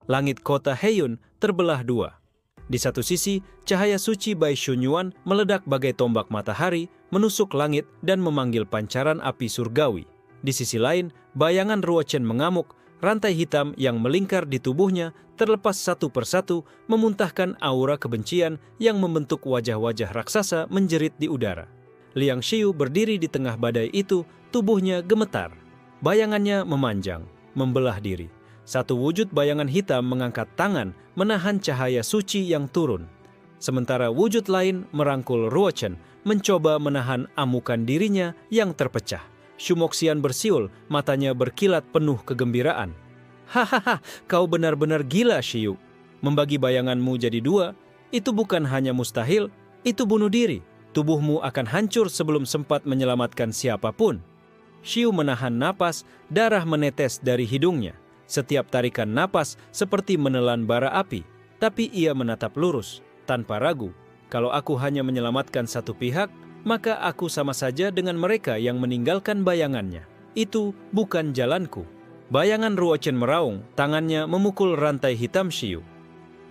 Langit kota Heiyun terbelah dua. Di satu sisi, cahaya suci Bai Shunyuan meledak bagai tombak matahari, menusuk langit dan memanggil pancaran api surgawi. Di sisi lain, bayangan Ruochen mengamuk, rantai hitam yang melingkar di tubuhnya terlepas satu persatu memuntahkan aura kebencian yang membentuk wajah-wajah raksasa menjerit di udara. Liang Xiu berdiri di tengah badai itu, tubuhnya gemetar. Bayangannya memanjang, membelah diri. Satu wujud bayangan hitam mengangkat tangan menahan cahaya suci yang turun. Sementara wujud lain merangkul Ruochen, mencoba menahan amukan dirinya yang terpecah. Shumoxian bersiul, matanya berkilat penuh kegembiraan. Hahaha, kau benar-benar gila, Xiu. Membagi bayanganmu jadi dua, itu bukan hanya mustahil, itu bunuh diri. Tubuhmu akan hancur sebelum sempat menyelamatkan siapapun. Xiu menahan napas, darah menetes dari hidungnya. Setiap tarikan napas seperti menelan bara api, tapi ia menatap lurus, tanpa ragu. Kalau aku hanya menyelamatkan satu pihak, maka aku sama saja dengan mereka yang meninggalkan bayangannya. Itu bukan jalanku. Bayangan Ruochen meraung, tangannya memukul rantai hitam Xiu.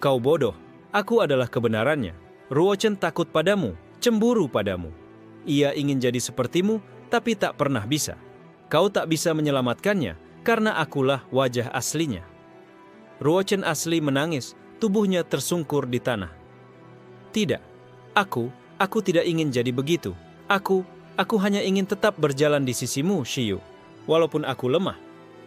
Kau bodoh, aku adalah kebenarannya. Ruochen takut padamu, cemburu padamu. Ia ingin jadi sepertimu, tapi tak pernah bisa. Kau tak bisa menyelamatkannya, karena akulah wajah aslinya. Ruochen asli menangis, tubuhnya tersungkur di tanah. Tidak, aku tidak ingin jadi begitu. Aku hanya ingin tetap berjalan di sisimu, Xiu, walaupun aku lemah.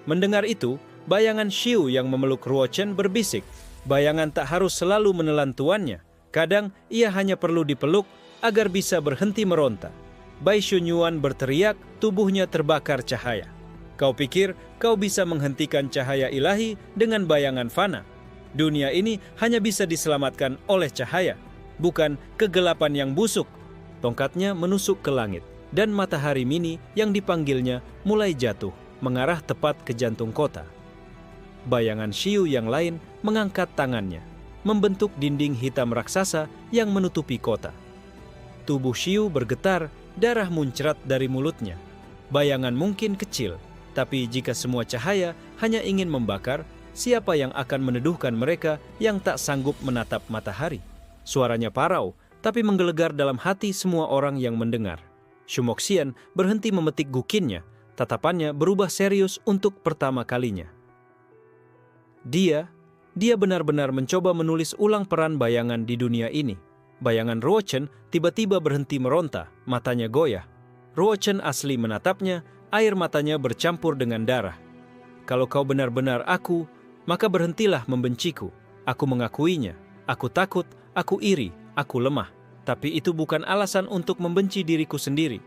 Mendengar itu, bayangan Xiu yang memeluk Ruochen berbisik. Bayangan tak harus selalu menelan tuannya. Kadang ia hanya perlu dipeluk agar bisa berhenti meronta. Bai Shunyuan berteriak, tubuhnya terbakar cahaya. Kau pikir kau bisa menghentikan cahaya ilahi dengan bayangan fana? Dunia ini hanya bisa diselamatkan oleh cahaya, bukan kegelapan yang busuk. Tongkatnya menusuk ke langit. dan matahari mini yang dipanggilnya mulai jatuh, mengarah tepat ke jantung kota. Bayangan Xiu yang lain mengangkat tangannya, membentuk dinding hitam raksasa yang menutupi kota. Tubuh Xiu bergetar, darah muncrat dari mulutnya. Bayangan mungkin kecil, tapi jika semua cahaya hanya ingin membakar, siapa yang akan meneduhkan mereka yang tak sanggup menatap matahari? Suaranya parau, tapi menggelegar dalam hati semua orang yang mendengar. Shu Moxian berhenti memetik gukinnya, tatapannya berubah serius untuk pertama kalinya. Dia benar-benar mencoba menulis ulang peran bayangan di dunia ini. Bayangan Ruo Chen tiba-tiba berhenti meronta, matanya goyah. Ruo Chen asli menatapnya, air matanya bercampur dengan darah. Kalau kau benar-benar aku, maka berhentilah membenciku. Aku mengakuinya. Aku takut, aku iri, aku lemah. Tapi itu bukan alasan untuk membenci diriku sendiri.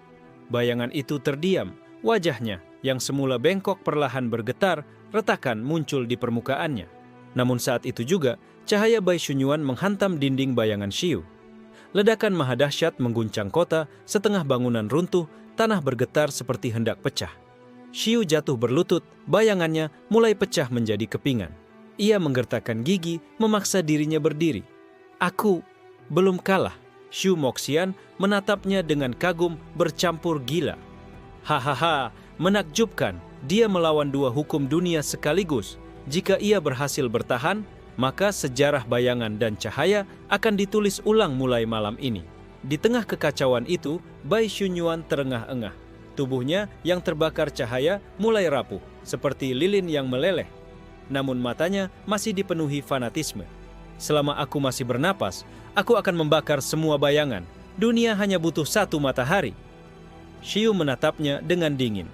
Bayangan itu terdiam, wajahnya yang semula bengkok perlahan bergetar, retakan muncul di permukaannya. Namun saat itu juga, cahaya Bai Shunyuan menghantam dinding bayangan Xiu. Ledakan maha dahsyat mengguncang kota, setengah bangunan runtuh, tanah bergetar seperti hendak pecah. Xiu jatuh berlutut, bayangannya mulai pecah menjadi kepingan. Ia menggertakkan gigi, memaksa dirinya berdiri. Aku belum kalah. Shu Moxian menatapnya dengan kagum bercampur gila. Hahaha, menakjubkan. Dia melawan dua hukum dunia sekaligus. Jika ia berhasil bertahan, maka sejarah bayangan dan cahaya akan ditulis ulang mulai malam ini. Di tengah kekacauan itu, Bai Shunyuan terengah-engah. Tubuhnya yang terbakar cahaya mulai rapuh, seperti lilin yang meleleh. Namun matanya masih dipenuhi fanatisme. Selama aku masih bernapas, aku akan membakar semua bayangan. Dunia hanya butuh satu matahari. Xiu menatapnya dengan dingin.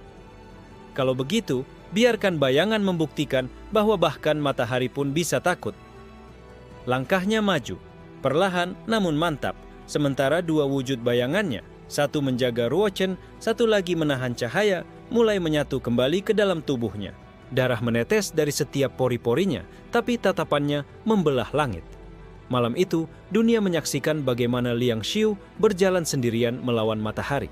Kalau begitu, biarkan bayangan membuktikan bahwa bahkan matahari pun bisa takut. Langkahnya maju, perlahan namun mantap, sementara dua wujud bayangannya, satu menjaga Ruo Chen, satu lagi menahan cahaya, mulai menyatu kembali ke dalam tubuhnya. Darah menetes dari setiap pori-porinya, tapi tatapannya membelah langit. Malam itu, dunia menyaksikan bagaimana Liang Xiu berjalan sendirian melawan matahari.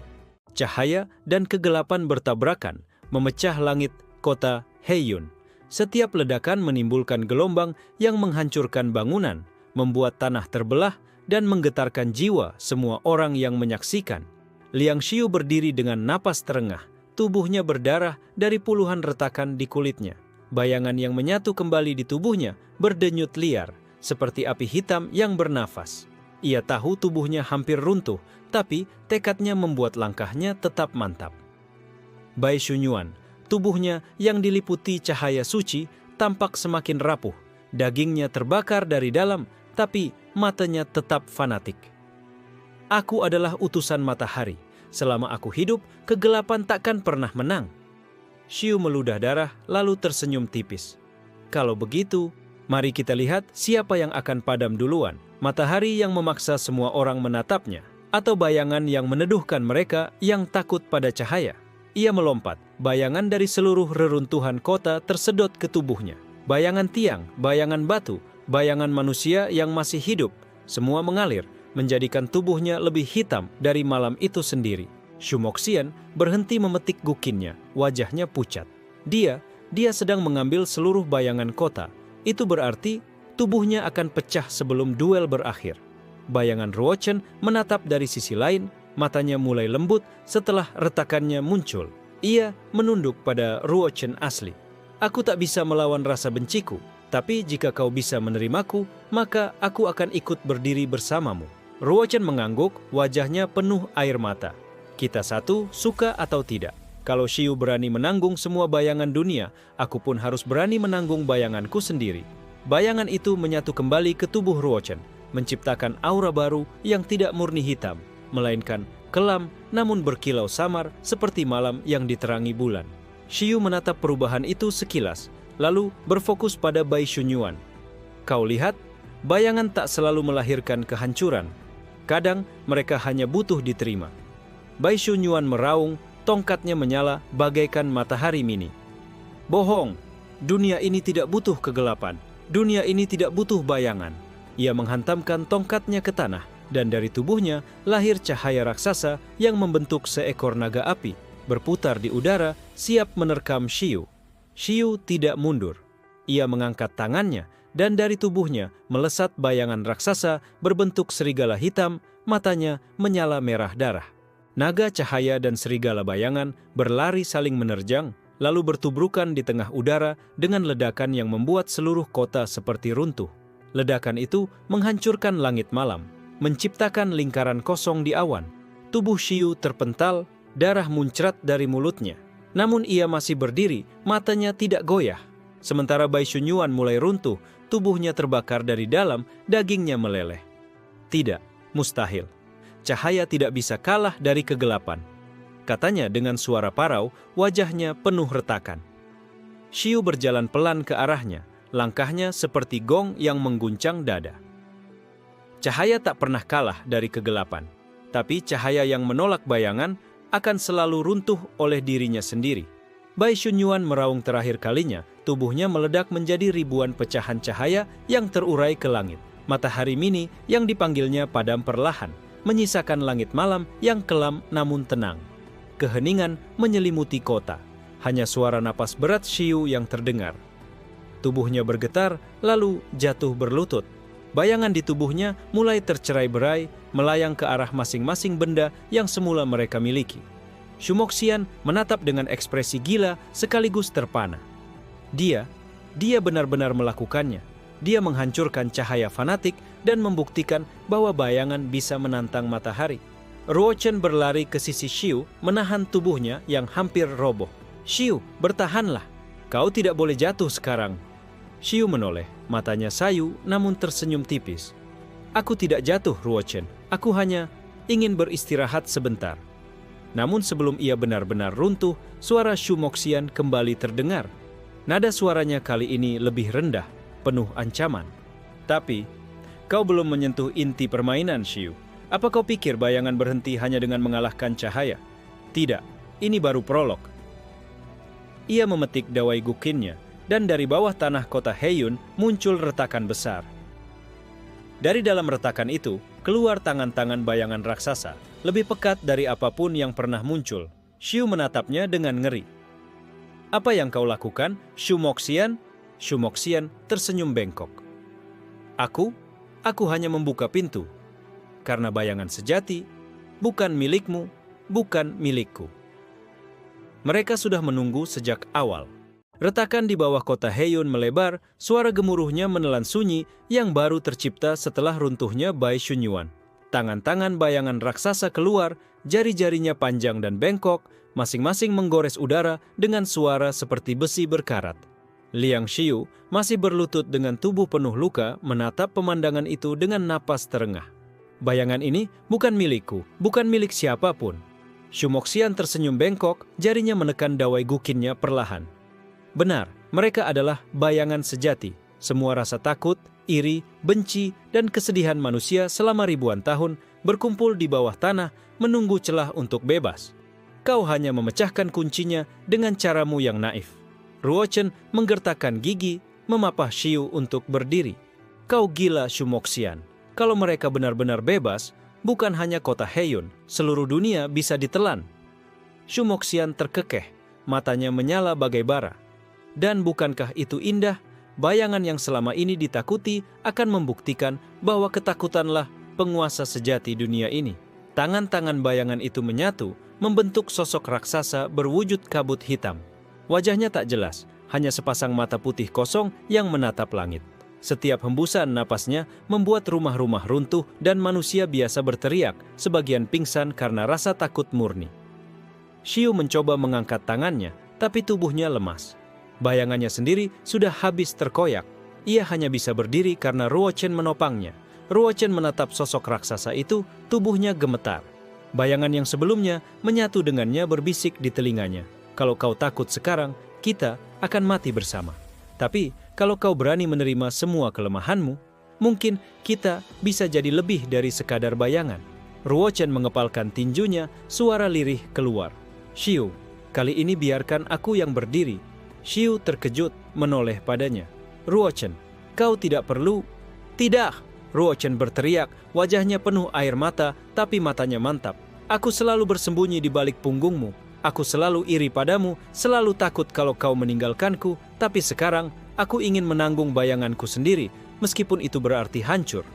Cahaya dan kegelapan bertabrakan, memecah langit kota Heiyun. Setiap ledakan menimbulkan gelombang yang menghancurkan bangunan, membuat tanah terbelah dan menggetarkan jiwa semua orang yang menyaksikan. Liang Xiu berdiri dengan napas terengah, tubuhnya berdarah dari puluhan retakan di kulitnya. Bayangan yang menyatu kembali di tubuhnya berdenyut liar, seperti api hitam yang bernafas. Ia tahu tubuhnya hampir runtuh, tapi tekadnya membuat langkahnya tetap mantap. Bai Shunyuan, tubuhnya yang diliputi cahaya suci, tampak semakin rapuh. Dagingnya terbakar dari dalam, tapi matanya tetap fanatik. Aku adalah utusan matahari. Selama aku hidup, kegelapan takkan pernah menang. Xiu meludah darah, lalu tersenyum tipis. Kalau begitu, mari kita lihat siapa yang akan padam duluan. Matahari yang memaksa semua orang menatapnya, atau bayangan yang meneduhkan mereka yang takut pada cahaya. Ia melompat, bayangan dari seluruh reruntuhan kota tersedot ke tubuhnya. Bayangan tiang, bayangan batu, bayangan manusia yang masih hidup, semua mengalir, menjadikan tubuhnya lebih hitam dari malam itu sendiri. Shu Moxian berhenti memetik gukinnya, wajahnya pucat. Dia sedang mengambil seluruh bayangan kota. Itu berarti tubuhnya akan pecah sebelum duel berakhir. Bayangan Ruo Chen menatap dari sisi lain, matanya mulai lembut setelah retakannya muncul. Ia menunduk pada Ruo Chen asli. Aku tak bisa melawan rasa benciku, tapi jika kau bisa menerimaku, maka aku akan ikut berdiri bersamamu. Ruo Chen mengangguk, wajahnya penuh air mata. Kita satu, suka atau tidak. Kalau Xiu berani menanggung semua bayangan dunia, aku pun harus berani menanggung bayanganku sendiri. Bayangan itu menyatu kembali ke tubuh Ruo Chen, menciptakan aura baru yang tidak murni hitam, melainkan kelam namun berkilau samar seperti malam yang diterangi bulan. Xiu menatap perubahan itu sekilas, lalu berfokus pada Bai Shunyuan. Kau lihat, bayangan tak selalu melahirkan kehancuran. Kadang mereka hanya butuh diterima. Bai Shunyuan meraung, tongkatnya menyala bagaikan matahari mini. Bohong, dunia ini tidak butuh kegelapan. Dunia ini tidak butuh bayangan. Ia menghantamkan tongkatnya ke tanah, dan dari tubuhnya lahir cahaya raksasa yang membentuk seekor naga api, berputar di udara, siap menerkam Xiu. Xiu tidak mundur. Ia mengangkat tangannya, dan dari tubuhnya melesat bayangan raksasa berbentuk serigala hitam, matanya menyala merah darah. Naga cahaya dan serigala bayangan berlari saling menerjang, lalu bertubrukan di tengah udara dengan ledakan yang membuat seluruh kota seperti runtuh. Ledakan itu menghancurkan langit malam, menciptakan lingkaran kosong di awan. Tubuh Xiu terpental, darah muncrat dari mulutnya. Namun ia masih berdiri, matanya tidak goyah. Sementara Bai Xunyuan mulai runtuh, tubuhnya terbakar dari dalam, dagingnya meleleh. Tidak, mustahil. Cahaya tidak bisa kalah dari kegelapan. Katanya dengan suara parau, wajahnya penuh retakan. Xiu berjalan pelan ke arahnya, langkahnya seperti gong yang mengguncang dada. Cahaya tak pernah kalah dari kegelapan, tapi cahaya yang menolak bayangan akan selalu runtuh oleh dirinya sendiri. Bai Xunyuan meraung terakhir kalinya, tubuhnya meledak menjadi ribuan pecahan cahaya yang terurai ke langit. Matahari mini yang dipanggilnya padam perlahan, menyisakan langit malam yang kelam namun tenang. Keheningan menyelimuti kota, hanya suara napas berat Xiu yang terdengar. Tubuhnya bergetar, lalu jatuh berlutut. Bayangan di tubuhnya mulai tercerai-berai, melayang ke arah masing-masing benda yang semula mereka miliki. Shumoxian menatap dengan ekspresi gila sekaligus terpana. Dia benar-benar melakukannya. Dia menghancurkan cahaya fanatik dan membuktikan bahwa bayangan bisa menantang matahari. Ruochen berlari ke sisi Xiu, menahan tubuhnya yang hampir roboh. "Xiu, bertahanlah. Kau tidak boleh jatuh sekarang." Xiu menoleh, matanya sayu namun tersenyum tipis. "Aku tidak jatuh, Ruochen. Aku hanya ingin beristirahat sebentar." Namun sebelum ia benar-benar runtuh, suara Shumoxian kembali terdengar. Nada suaranya kali ini lebih rendah, penuh ancaman. "Tapi, kau belum menyentuh inti permainan, Xiu. Apa kau pikir bayangan berhenti hanya dengan mengalahkan cahaya? Tidak, ini baru prolog." Ia memetik dawai gukinnya, dan dari bawah tanah kota Heiyun muncul retakan besar. Dari dalam retakan itu, keluar tangan-tangan bayangan raksasa, lebih pekat dari apapun yang pernah muncul. Xiu menatapnya dengan ngeri. "Apa yang kau lakukan, Shumoxian?" Shumoxian tersenyum bengkok. Aku hanya membuka pintu. Karena bayangan sejati, bukan milikmu, bukan milikku." Mereka sudah menunggu sejak awal. Retakan di bawah kota Heiyun melebar, suara gemuruhnya menelan sunyi yang baru tercipta setelah runtuhnya Bai Xunyuan. Tangan-tangan bayangan raksasa keluar, jari-jarinya panjang dan bengkok, masing-masing menggores udara dengan suara seperti besi berkarat. Liang Xiu masih berlutut dengan tubuh penuh luka menatap pemandangan itu dengan napas terengah. "Bayangan ini bukan milikku, bukan milik siapapun." Shumoxian tersenyum bengkok, jarinya menekan dawai gukinnya perlahan. Benar, mereka adalah bayangan sejati. Semua rasa takut, iri, benci, dan kesedihan manusia selama ribuan tahun berkumpul di bawah tanah menunggu celah untuk bebas. Kau hanya memecahkan kuncinya dengan caramu yang naif. Ruochen menggertakkan gigi, memapah Xiu untuk berdiri. "Kau gila, Shumoxian. Kalau mereka benar-benar bebas, bukan hanya kota Heiyun, seluruh dunia bisa ditelan." Shumoxian terkekeh, matanya menyala bagai bara. Dan bukankah itu indah? Bayangan yang selama ini ditakuti akan membuktikan bahwa ketakutanlah penguasa sejati dunia ini. Tangan-tangan bayangan itu menyatu, membentuk sosok raksasa berwujud kabut hitam. Wajahnya tak jelas, hanya sepasang mata putih kosong yang menatap langit. Setiap hembusan napasnya membuat rumah-rumah runtuh dan manusia biasa berteriak, sebagian pingsan karena rasa takut murni. Xiu mencoba mengangkat tangannya, tapi tubuhnya lemas. Bayangannya sendiri sudah habis terkoyak. Ia hanya bisa berdiri karena Ruochen menopangnya. Ruochen menatap sosok raksasa itu, tubuhnya gemetar. Bayangan yang sebelumnya menyatu dengannya berbisik di telinganya. "Kalau kau takut sekarang, kita akan mati bersama. Tapi kalau kau berani menerima semua kelemahanmu, mungkin kita bisa jadi lebih dari sekadar bayangan." Ruochen mengepalkan tinjunya, suara lirih keluar. "Xiu, kali ini biarkan aku yang berdiri." Xiu terkejut menoleh padanya. "Ruochen, kau tidak perlu." "Tidak!" Ruochen berteriak, wajahnya penuh air mata, tapi matanya mantap. Aku selalu bersembunyi di balik punggungmu. Aku selalu iri padamu, selalu takut kalau kau meninggalkanku, tapi sekarang aku ingin menanggung bayanganku sendiri, meskipun itu berarti hancur.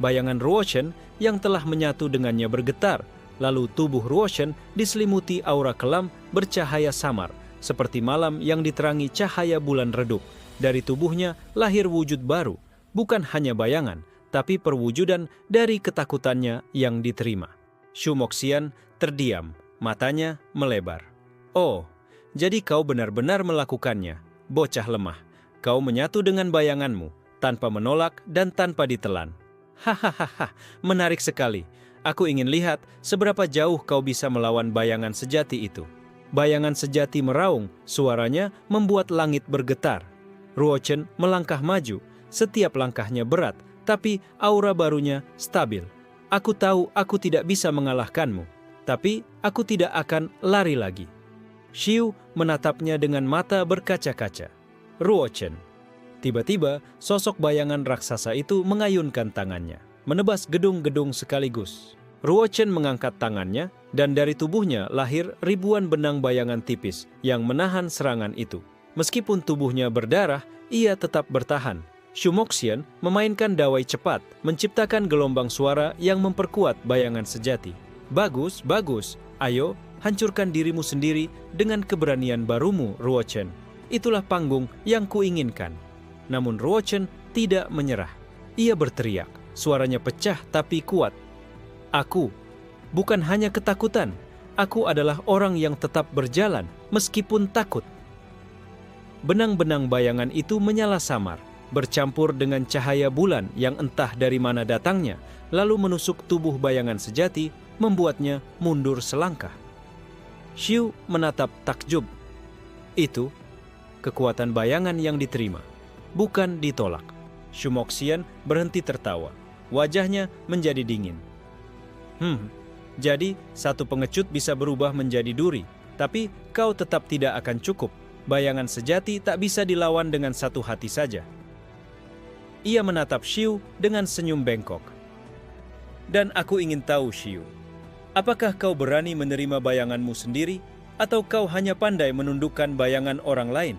Bayangan Ruochen yang telah menyatu dengannya bergetar, lalu tubuh Ruochen diselimuti aura kelam bercahaya samar, seperti malam yang diterangi cahaya bulan redup. Dari tubuhnya lahir wujud baru, bukan hanya bayangan, tapi perwujudan dari ketakutannya yang diterima. Shu Moxian terdiam, matanya melebar. Oh, jadi kau benar-benar melakukannya, bocah lemah. Kau menyatu dengan bayanganmu, tanpa menolak dan tanpa ditelan. Hahaha, menarik sekali. Aku ingin lihat seberapa jauh kau bisa melawan bayangan sejati itu. Bayangan sejati meraung, suaranya membuat langit bergetar. Ruochen melangkah maju, setiap langkahnya berat, tapi aura barunya stabil. Aku tahu aku tidak bisa mengalahkanmu, tapi aku tidak akan lari lagi. Xiu menatapnya dengan mata berkaca-kaca. Ruochen. Tiba-tiba, sosok bayangan raksasa itu mengayunkan tangannya, menebas gedung-gedung sekaligus. Ruochen mengangkat tangannya, dan dari tubuhnya lahir ribuan benang bayangan tipis yang menahan serangan itu. Meskipun tubuhnya berdarah, ia tetap bertahan. Shu Moxian memainkan dawai cepat, menciptakan gelombang suara yang memperkuat bayangan sejati. Bagus, bagus. Ayo, hancurkan dirimu sendiri dengan keberanian barumu, Ruochen. Itulah panggung yang kuinginkan. Namun Ruochen tidak menyerah. Ia berteriak, suaranya pecah tapi kuat. Aku, bukan hanya ketakutan. Aku adalah orang yang tetap berjalan meskipun takut. Benang-benang bayangan itu menyala samar, bercampur dengan cahaya bulan yang entah dari mana datangnya, lalu menusuk tubuh bayangan sejati, membuatnya mundur selangkah. Xiu menatap takjub. Itu kekuatan bayangan yang diterima, bukan ditolak. Shu Moxian berhenti tertawa. Wajahnya menjadi dingin. Jadi satu pengecut bisa berubah menjadi duri, tapi kau tetap tidak akan cukup. Bayangan sejati tak bisa dilawan dengan satu hati saja. Ia menatap Xiu dengan senyum bengkok. Dan aku ingin tahu, Xiu, apakah kau berani menerima bayanganmu sendiri, atau kau hanya pandai menundukkan bayangan orang lain?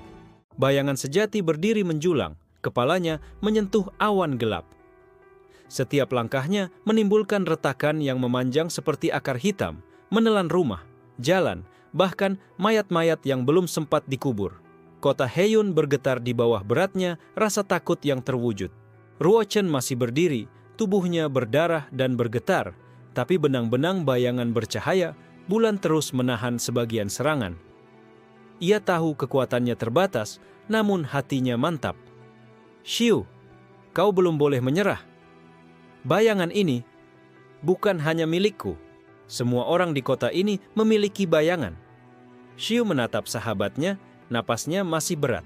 Bayangan sejati berdiri menjulang, kepalanya menyentuh awan gelap. Setiap langkahnya menimbulkan retakan yang memanjang seperti akar hitam, menelan rumah, jalan, bahkan mayat-mayat yang belum sempat dikubur. Kota Heiyun bergetar di bawah beratnya rasa takut yang terwujud. Ruochen masih berdiri, tubuhnya berdarah dan bergetar, tapi benang-benang bayangan bercahaya, bulan terus menahan sebagian serangan. Ia tahu kekuatannya terbatas, namun hatinya mantap. Xiu, kau belum boleh menyerah. Bayangan ini bukan hanya milikku. Semua orang di kota ini memiliki bayangan. Xiu menatap sahabatnya, napasnya masih berat.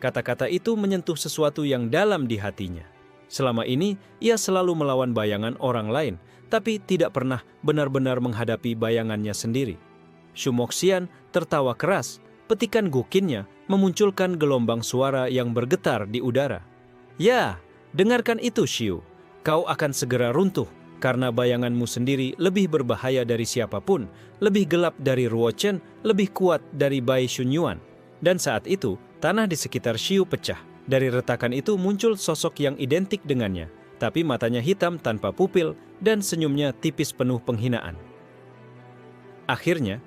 Kata-kata itu menyentuh sesuatu yang dalam di hatinya. Selama ini, ia selalu melawan bayangan orang lain, tapi tidak pernah benar-benar menghadapi bayangannya sendiri. Shu Moxian tertawa keras, petikan gukinnya memunculkan gelombang suara yang bergetar di udara. Ya, dengarkan itu, Xiu. Kau akan segera runtuh, karena bayanganmu sendiri lebih berbahaya dari siapapun, lebih gelap dari Ruochen, lebih kuat dari Bai Xunyuan. Dan saat itu, tanah di sekitar Xiu pecah. Dari retakan itu muncul sosok yang identik dengannya, tapi matanya hitam tanpa pupil dan senyumnya tipis penuh penghinaan. Akhirnya,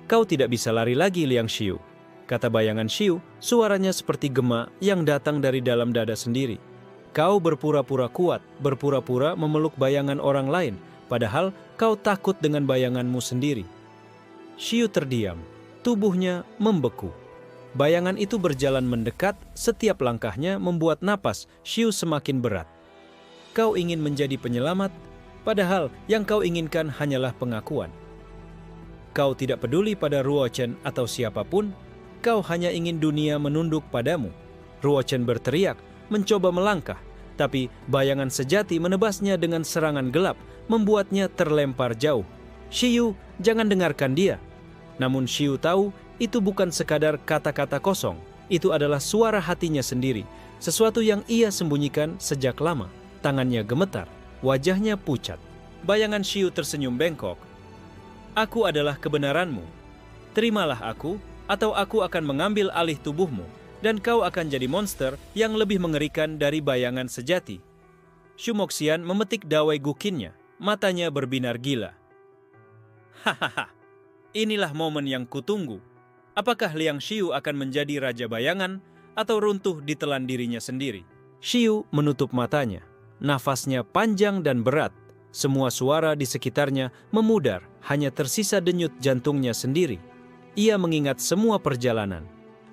kau tidak bisa lari lagi, Liang Xiu, kata bayangan Xiu, suaranya seperti gema yang datang dari dalam dada sendiri. Kau berpura-pura kuat, berpura-pura memeluk bayangan orang lain, padahal kau takut dengan bayanganmu sendiri. Xiu terdiam, tubuhnya membeku. Bayangan itu berjalan mendekat, setiap langkahnya membuat napas Xiu semakin berat. Kau ingin menjadi penyelamat, padahal yang kau inginkan hanyalah pengakuan. Kau tidak peduli pada Ruochen atau siapapun, kau hanya ingin dunia menunduk padamu. Ruochen berteriak, mencoba melangkah, tapi bayangan sejati menebasnya dengan serangan gelap, membuatnya terlempar jauh. Xiu, jangan dengarkan dia. Namun Xiu tahu itu bukan sekadar kata-kata kosong. Itu adalah suara hatinya sendiri, sesuatu yang ia sembunyikan sejak lama. Tangannya gemetar, wajahnya pucat. Bayangan Xiu tersenyum bengkok. Aku adalah kebenaranmu. Terimalah aku, atau aku akan mengambil alih tubuhmu, dan kau akan jadi monster yang lebih mengerikan dari bayangan sejati. Shu Moxian memetik dawai gukinnya, matanya berbinar gila. Hahaha, inilah momen yang kutunggu. Apakah Liang Xiu akan menjadi raja bayangan atau runtuh ditelan dirinya sendiri? Xiu menutup matanya. Nafasnya panjang dan berat. Semua suara di sekitarnya memudar, hanya tersisa denyut jantungnya sendiri. Ia mengingat semua perjalanan.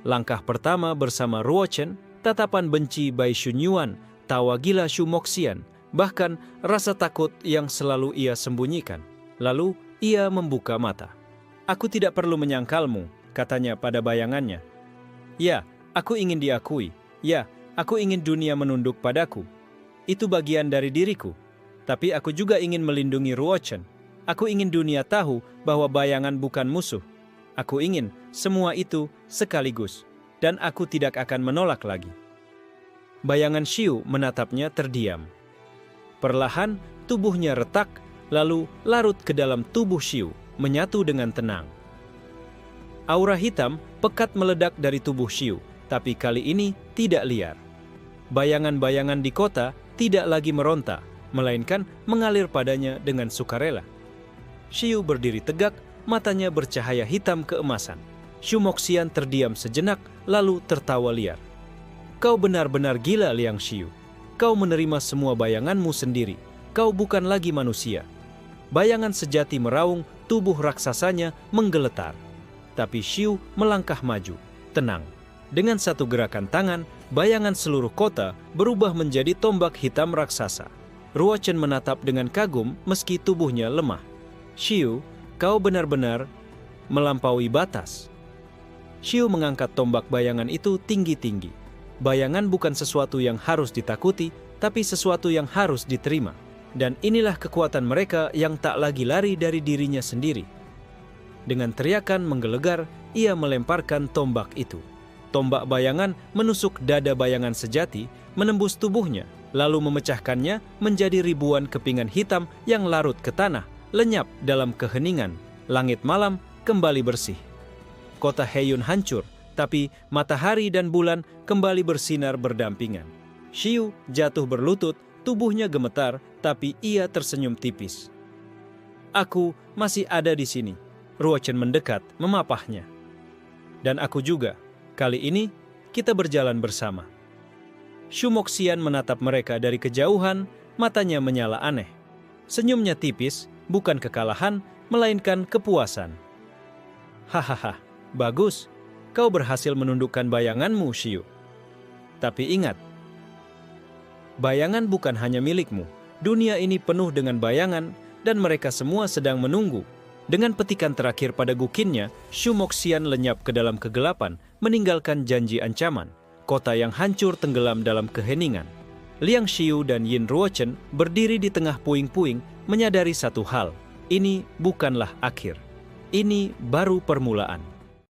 Langkah pertama bersama Ruo Chen, tatapan benci Bai Xunyuan, tawa gila Shu Moxian, bahkan rasa takut yang selalu ia sembunyikan. Lalu ia membuka mata. Aku tidak perlu menyangkalmu, katanya pada bayangannya. Ya, aku ingin diakui. Ya, aku ingin dunia menunduk padaku. Itu bagian dari diriku. Tapi aku juga ingin melindungi Ruo Chen. Aku ingin dunia tahu bahwa bayangan bukan musuh. Aku ingin semua itu sekaligus. Dan aku tidak akan menolak lagi. Bayangan Xiu menatapnya terdiam. Perlahan tubuhnya retak, lalu larut ke dalam tubuh Xiu, menyatu dengan tenang. Aura hitam pekat meledak dari tubuh Xiu, tapi kali ini tidak liar. Bayangan-bayangan di kota tidak lagi meronta, melainkan mengalir padanya dengan sukarela. Xiu berdiri tegak, matanya bercahaya hitam keemasan. Shu Moxian terdiam sejenak, lalu tertawa liar. Kau benar-benar gila, Liang Xiu. Kau menerima semua bayanganmu sendiri. Kau bukan lagi manusia. Bayangan sejati meraung, tubuh raksasanya menggeletar. Tapi Xiu melangkah maju, tenang. Dengan satu gerakan tangan, bayangan seluruh kota berubah menjadi tombak hitam raksasa. Ruo Chen menatap dengan kagum meski tubuhnya lemah. Xiu, kau benar-benar melampaui batas. Xiu mengangkat tombak bayangan itu tinggi-tinggi. Bayangan bukan sesuatu yang harus ditakuti, tapi sesuatu yang harus diterima. Dan inilah kekuatan mereka yang tak lagi lari dari dirinya sendiri. Dengan teriakan menggelegar, ia melemparkan tombak itu. Tombak bayangan menusuk dada bayangan sejati, menembus tubuhnya, lalu memecahkannya menjadi ribuan kepingan hitam yang larut ke tanah, lenyap dalam keheningan. Langit malam kembali bersih. Kota Heiyun hancur, tapi matahari dan bulan kembali bersinar berdampingan. Xiu jatuh berlutut, tubuhnya gemetar, tapi ia tersenyum tipis. Aku masih ada di sini. Ruo Chen mendekat, memapahnya. Dan aku juga. Kali ini, kita berjalan bersama. Shu Moxian menatap mereka dari kejauhan, matanya menyala aneh. Senyumnya tipis, bukan kekalahan, melainkan kepuasan. Hahaha, bagus. Kau berhasil menundukkan bayanganmu, Xiu. Tapi ingat, bayangan bukan hanya milikmu. Dunia ini penuh dengan bayangan, dan mereka semua sedang menunggu. Dengan petikan terakhir pada gukinnya, Shu Moxian lenyap ke dalam kegelapan, meninggalkan janji ancaman. Kota yang hancur tenggelam dalam keheningan. Liang Xiu dan Yin Ruo Chen berdiri di tengah puing-puing, menyadari satu hal. Ini bukanlah akhir. Ini baru permulaan.